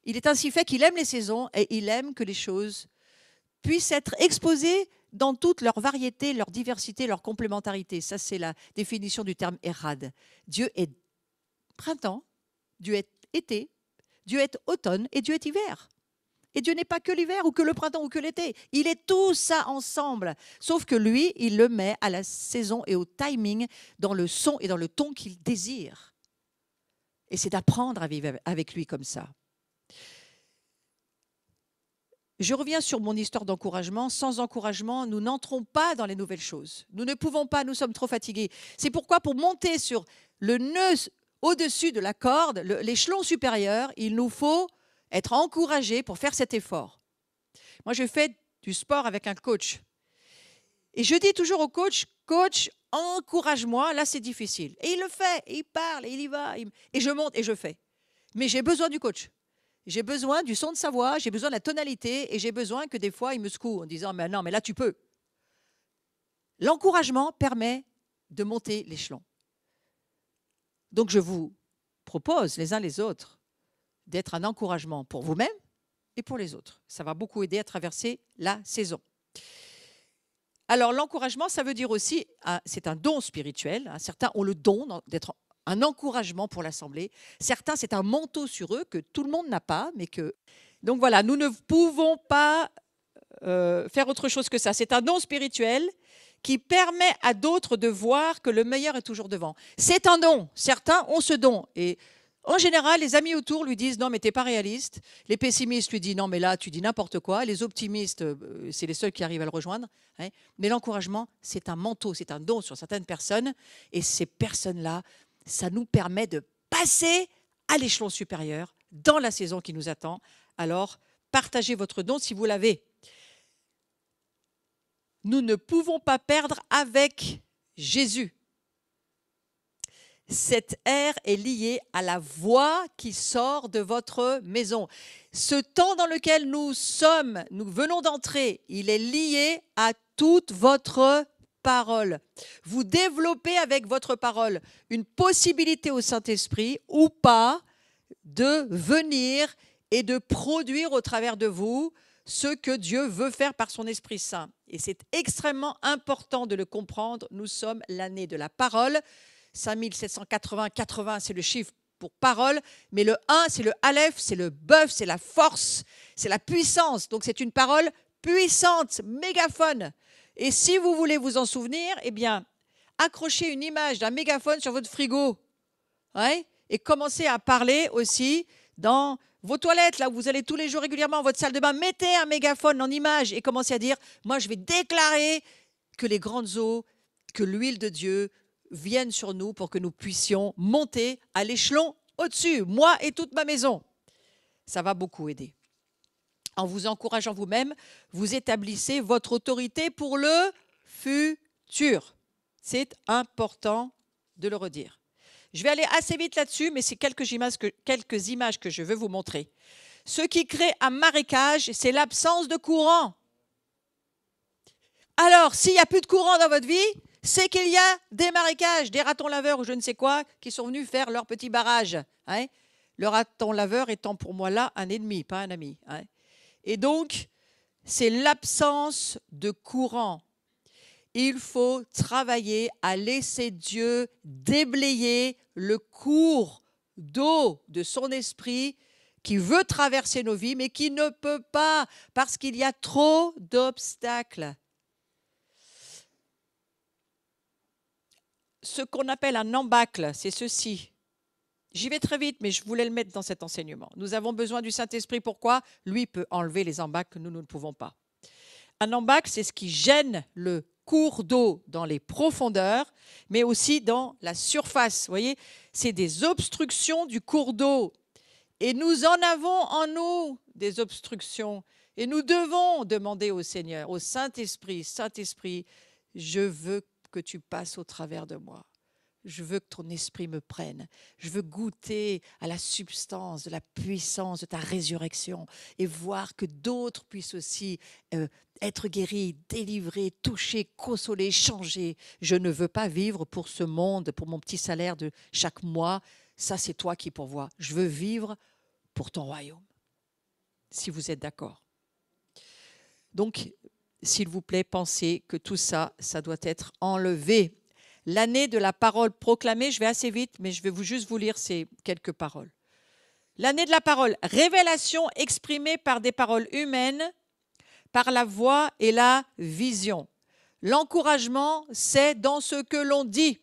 Il est ainsi fait qu'il aime les saisons et il aime que les choses puissent être exposées dans toute leur variété, leur diversité, leur complémentarité. Ça, c'est la définition du terme érad. Dieu est printemps, Dieu est été, Dieu est automne et Dieu est hiver. Et Dieu n'est pas que l'hiver ou que le printemps ou que l'été. Il est tout ça ensemble. Sauf que lui, il le met à la saison et au timing, dans le son et dans le ton qu'il désire. Et c'est d'apprendre à vivre avec lui comme ça. Je reviens sur mon histoire d'encouragement. Sans encouragement, nous n'entrons pas dans les nouvelles choses. Nous ne pouvons pas, nous sommes trop fatigués. C'est pourquoi pour monter sur le nœud au-dessus de la corde, l'échelon supérieur, il nous faut être encouragé pour faire cet effort. Moi, je fais du sport avec un coach. Et je dis toujours au coach, coach, encourage-moi, là c'est difficile. Et il le fait, et il parle, et il y va, et je monte et je fais. Mais j'ai besoin du coach. J'ai besoin du son de sa voix, j'ai besoin de la tonalité, et j'ai besoin que des fois il me secoue en disant, mais non, mais là tu peux. L'encouragement permet de monter l'échelon. Donc je vous propose les uns les autres d'être un encouragement pour vous-même et pour les autres. Ça va beaucoup aider à traverser la saison. Alors l'encouragement, ça veut dire aussi, c'est un don spirituel. Certains ont le don d'être un encouragement pour l'Assemblée. Certains, c'est un manteau sur eux que tout le monde n'a pas, mais que... Donc voilà, nous ne pouvons pas faire autre chose que ça. C'est un don spirituel qui permet à d'autres de voir que le meilleur est toujours devant. C'est un don. Certains ont ce don. Et en général, les amis autour lui disent « Non, mais tu n'es pas réaliste ». Les pessimistes lui disent « Non, mais là, tu dis n'importe quoi ». Les optimistes, c'est les seuls qui arrivent à le rejoindre. Hein. Mais l'encouragement, c'est un manteau, c'est un don sur certaines personnes. Et ces personnes-là, ça nous permet de passer à l'échelon supérieur dans la saison qui nous attend. Alors, partagez votre don si vous l'avez. Nous ne pouvons pas perdre avec Jésus. Cette ère est liée à la voix qui sort de votre maison. Ce temps dans lequel nous venons d'entrer, il est lié à toute votre parole. Vous développez avec votre parole une possibilité au Saint-Esprit ou pas de venir et de produire au travers de vous ce que Dieu veut faire par son Esprit Saint. Et c'est extrêmement important de le comprendre. Nous sommes l'année de la parole. 5780, c'est le chiffre pour parole, mais le 1, c'est le Aleph, c'est le bœuf, c'est la force, c'est la puissance. Donc c'est une parole puissante, mégaphone. Et si vous voulez vous en souvenir, eh bien, accrochez une image d'un mégaphone sur votre frigo. Ouais, et commencez à parler aussi dans vos toilettes, là où vous allez tous les jours régulièrement, votre salle de bain. Mettez un mégaphone en image et commencez à dire, moi je vais déclarer que les grandes eaux, que l'huile de Dieu viennent sur nous pour que nous puissions monter à l'échelon au-dessus, moi et toute ma maison. Ça va beaucoup aider. En vous encourageant vous-même, vous établissez votre autorité pour le futur. C'est important de le redire. Je vais aller assez vite là-dessus, mais c'est quelques images que je veux vous montrer. Ce qui crée un marécage, c'est l'absence de courant. Alors, s'il n'y a plus de courant dans votre vie, c'est qu'il y a des marécages, des ratons laveurs ou je ne sais quoi, qui sont venus faire leur petit barrage. Hein. Le raton laveur étant pour moi là un ennemi, pas un ami. Hein. Et donc, c'est l'absence de courant. Il faut travailler à laisser Dieu déblayer le cours d'eau de son esprit qui veut traverser nos vies, mais qui ne peut pas parce qu'il y a trop d'obstacles. Ce qu'on appelle un embâcle, c'est ceci. J'y vais très vite, mais je voulais le mettre dans cet enseignement. Nous avons besoin du Saint-Esprit. Pourquoi? Lui peut enlever les embâcles que nous ne pouvons pas. Un embâcle, c'est ce qui gêne le cours d'eau dans les profondeurs, mais aussi dans la surface. Vous voyez, c'est des obstructions du cours d'eau. Et nous en avons en nous des obstructions. Et nous devons demander au Seigneur, au Saint-Esprit, Saint-Esprit, je veux que tu passes au travers de moi. Je veux que ton esprit me prenne. Je veux goûter à la substance, de la puissance de ta résurrection et voir que d'autres puissent aussi être guéris, délivrés, touchés, consolés, changés. Je ne veux pas vivre pour ce monde, pour mon petit salaire de chaque mois. Ça, c'est toi qui pourvois. Je veux vivre pour ton royaume, si vous êtes d'accord. Donc, s'il vous plaît, pensez que tout ça, ça doit être enlevé. L'année de la parole proclamée, je vais assez vite, mais je vais juste vous lire ces quelques paroles. L'année de la parole, révélation exprimée par des paroles humaines, par la voix et la vision. L'encouragement, c'est dans ce que l'on dit.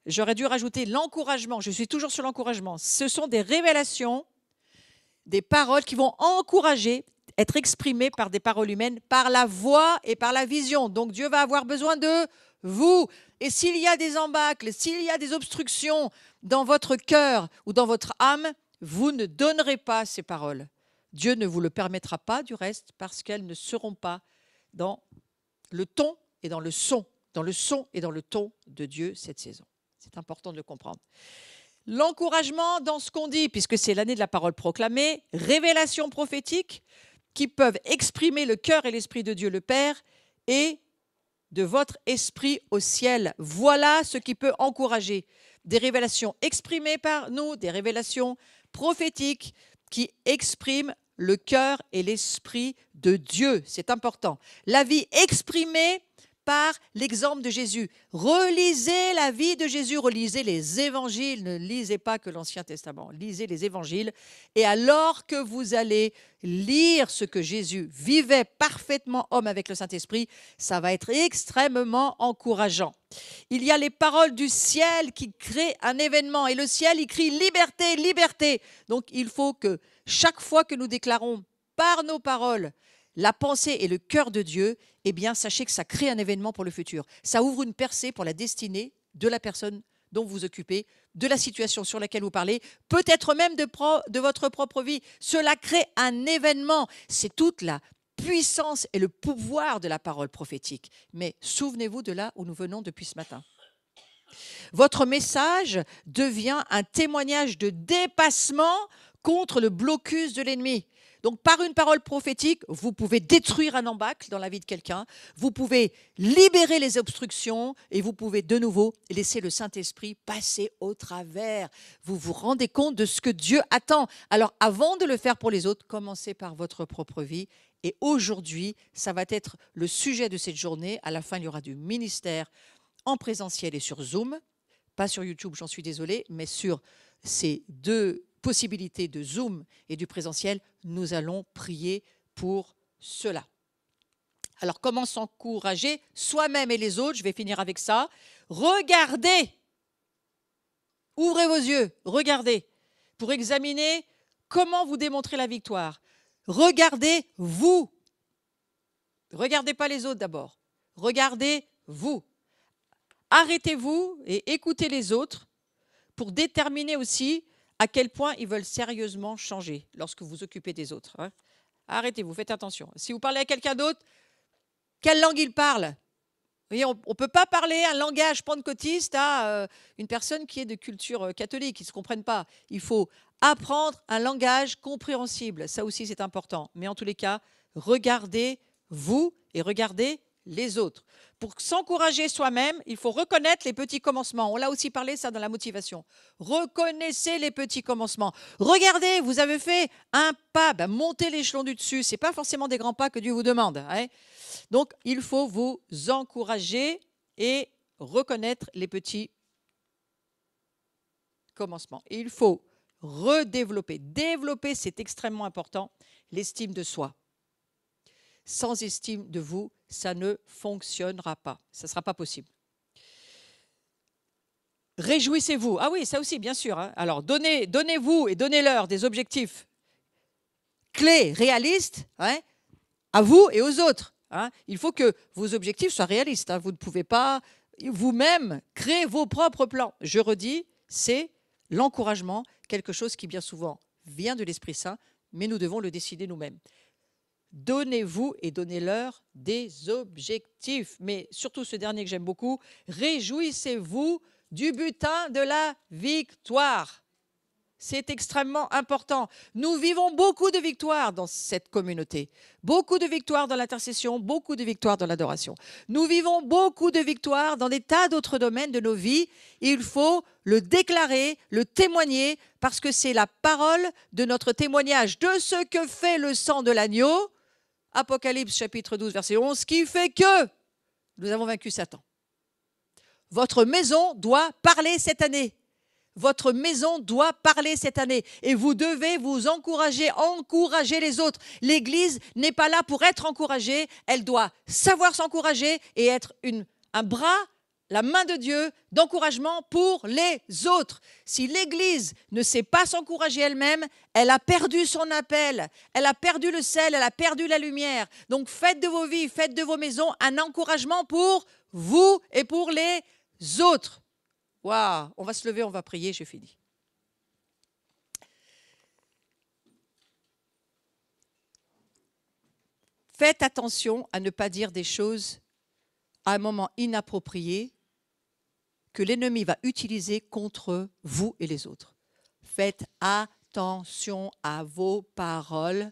J'aurais dû rajouter l'encouragement, je suis toujours sur l'encouragement. Ce sont des révélations, des paroles qui vont encourager, être exprimées par des paroles humaines, par la voix et par la vision. Donc Dieu va avoir besoin de vous. Et s'il y a des embâcles, s'il y a des obstructions dans votre cœur ou dans votre âme, vous ne donnerez pas ces paroles. Dieu ne vous le permettra pas du reste parce qu'elles ne seront pas dans le ton et dans le son et dans le ton de Dieu cette saison. C'est important de le comprendre. L'encouragement dans ce qu'on dit, puisque c'est l'année de la parole proclamée, révélations prophétiques qui peuvent exprimer le cœur et l'esprit de Dieu le Père et de votre esprit au ciel. Voilà ce qui peut encourager. Des révélations exprimées par nous, des révélations prophétiques qui expriment le cœur et l'esprit de Dieu. C'est important. La vie exprimée par l'exemple de Jésus. Relisez la vie de Jésus, relisez les évangiles, ne lisez pas que l'Ancien Testament, lisez les évangiles. Et alors que vous allez lire ce que Jésus vivait parfaitement homme avec le Saint-Esprit, ça va être extrêmement encourageant. Il y a les paroles du ciel qui créent un événement et le ciel, il crie liberté, liberté. Donc il faut que chaque fois que nous déclarons par nos paroles la pensée et le cœur de Dieu, eh bien, sachez que ça crée un événement pour le futur. Ça ouvre une percée pour la destinée de la personne dont vous vous occupez, de la situation sur laquelle vous parlez, peut-être même de votre propre vie. Cela crée un événement. C'est toute la puissance et le pouvoir de la parole prophétique. Mais souvenez-vous de là où nous venons depuis ce matin. Votre message devient un témoignage de dépassement contre le blocus de l'ennemi. Donc, par une parole prophétique, vous pouvez détruire un embâcle dans la vie de quelqu'un, vous pouvez libérer les obstructions et vous pouvez de nouveau laisser le Saint-Esprit passer au travers. Vous vous rendez compte de ce que Dieu attend. Alors, avant de le faire pour les autres, commencez par votre propre vie. Et aujourd'hui, ça va être le sujet de cette journée. À la fin, il y aura du ministère en présentiel et sur Zoom. Pas sur YouTube, j'en suis désolée, mais sur ces deux possibilités de Zoom et du présentiel, nous allons prier pour cela. Alors, comment s'encourager soi-même et les autres? Je vais finir avec ça. Regardez, ouvrez vos yeux, regardez, pour examiner comment vous démontrez la victoire. Regardez vous. Regardez pas les autres d'abord. Regardez vous. Arrêtez-vous et écoutez les autres pour déterminer aussi à quel point ils veulent sérieusement changer lorsque vous vous occupez des autres. Arrêtez-vous, faites attention. Si vous parlez à quelqu'un d'autre, quelle langue il parle? Vous voyez, on ne peut pas parler un langage pentecôtiste à une personne qui est de culture catholique, qui ne se comprennent pas. Il faut apprendre un langage compréhensible. Ça aussi, c'est important. Mais en tous les cas, regardez-vous et regardez les autres. Pour s'encourager soi-même, il faut reconnaître les petits commencements. On l'a aussi parlé, ça, dans la motivation. Reconnaissez les petits commencements. Regardez, vous avez fait un pas, montez l'échelon du dessus. Ce n'est pas forcément des grands pas que Dieu vous demande. Donc, il faut vous encourager et reconnaître les petits commencements. Et il faut redévelopper. Développer, c'est extrêmement important, l'estime de soi. Sans estime de vous, ça ne fonctionnera pas. Ça ne sera pas possible. Réjouissez-vous. Ah oui, ça aussi, bien sûr. Hein. Alors, donnez-vous et donnez-leur des objectifs clés, réalistes, hein, à vous et aux autres. Hein. Il faut que vos objectifs soient réalistes. Hein. Vous ne pouvez pas vous-même créer vos propres plans. Je redis, c'est l'encouragement, quelque chose qui bien souvent vient de l'Esprit Saint, mais nous devons le décider nous-mêmes. Donnez-vous et donnez-leur des objectifs. Mais surtout ce dernier que j'aime beaucoup, réjouissez-vous du butin de la victoire. C'est extrêmement important. Nous vivons beaucoup de victoires dans cette communauté. Beaucoup de victoires dans l'intercession, beaucoup de victoires dans l'adoration. Nous vivons beaucoup de victoires dans des tas d'autres domaines de nos vies. Il faut le déclarer, le témoigner, parce que c'est la parole de notre témoignage de ce que fait le sang de l'agneau. Apocalypse chapitre 12, verset 11, qui fait que nous avons vaincu Satan. Votre maison doit parler cette année. Votre maison doit parler cette année. Et vous devez vous encourager les autres. L'Église n'est pas là pour être encouragée. Elle doit savoir s'encourager et être un bras, la main de Dieu, d'encouragement pour les autres. Si l'Église ne sait pas s'encourager elle-même, elle a perdu son appel. Elle a perdu le sel, elle a perdu la lumière. Donc faites de vos vies, faites de vos maisons un encouragement pour vous et pour les autres. Waouh, on va se lever, on va prier, j'ai fini. Faites attention à ne pas dire des choses à un moment inapproprié que l'ennemi va utiliser contre vous et les autres. Faites attention à vos paroles.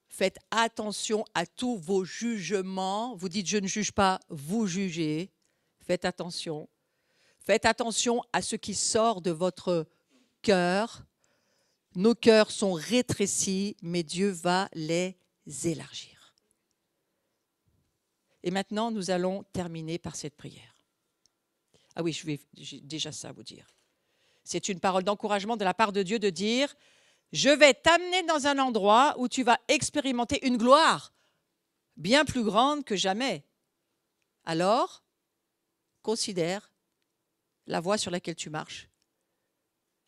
Faites attention à tous vos jugements. Vous dites « je ne juge pas », vous jugez. Faites attention. Faites attention à ce qui sort de votre cœur. Nos cœurs sont rétrécis, mais Dieu va les élargir. Et maintenant, nous allons terminer par cette prière. Ah oui, j'ai déjà ça à vous dire. C'est une parole d'encouragement de la part de Dieu de dire « Je vais t'amener dans un endroit où tu vas expérimenter une gloire bien plus grande que jamais. Alors, considère la voie sur laquelle tu marches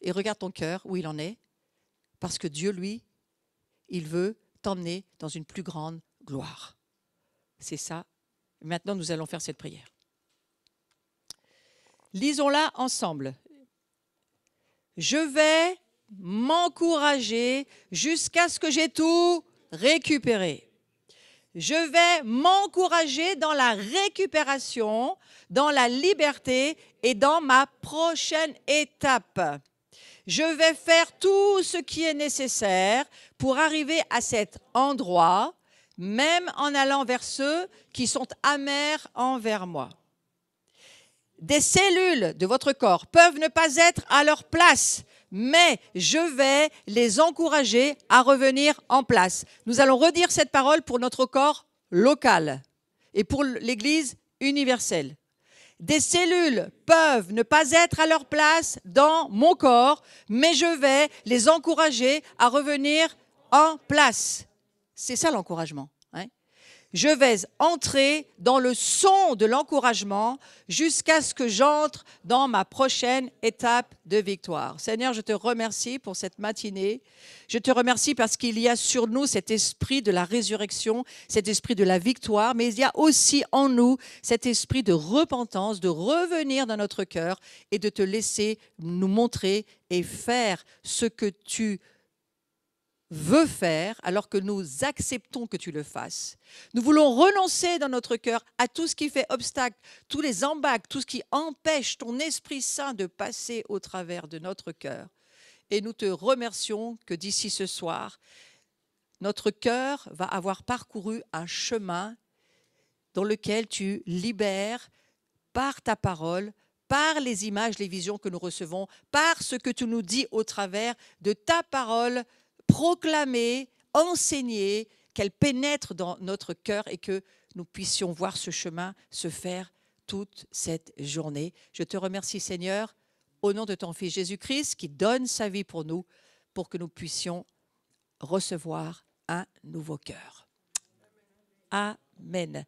et regarde ton cœur où il en est, parce que Dieu, lui, il veut t'emmener dans une plus grande gloire. » C'est ça. Maintenant, nous allons faire cette prière. Lisons-la ensemble. Je vais m'encourager jusqu'à ce que j'ai tout récupéré. Je vais m'encourager dans la récupération, dans la liberté et dans ma prochaine étape. Je vais faire tout ce qui est nécessaire pour arriver à cet endroit, même en allant vers ceux qui sont amers envers moi. Des cellules de votre corps peuvent ne pas être à leur place, mais je vais les encourager à revenir en place. Nous allons redire cette parole pour notre corps local et pour l'Église universelle. Des cellules peuvent ne pas être à leur place dans mon corps, mais je vais les encourager à revenir en place. C'est ça l'encouragement. Je vais entrer dans le son de l'encouragement jusqu'à ce que j'entre dans ma prochaine étape de victoire. Seigneur, je te remercie pour cette matinée. Je te remercie parce qu'il y a sur nous cet esprit de la résurrection, cet esprit de la victoire, mais il y a aussi en nous cet esprit de repentance, de revenir dans notre cœur et de te laisser nous montrer et faire ce que tu veut faire alors que nous acceptons que tu le fasses. Nous voulons renoncer dans notre cœur à tout ce qui fait obstacle, tous les embâcles, tout ce qui empêche ton Esprit Saint de passer au travers de notre cœur. Et nous te remercions que d'ici ce soir, notre cœur va avoir parcouru un chemin dans lequel tu libères par ta parole, par les images, les visions que nous recevons, par ce que tu nous dis au travers de ta parole proclamer, enseigner, qu'elle pénètre dans notre cœur et que nous puissions voir ce chemin se faire toute cette journée. Je te remercie, Seigneur, au nom de ton Fils Jésus-Christ qui donne sa vie pour nous, pour que nous puissions recevoir un nouveau cœur. Amen.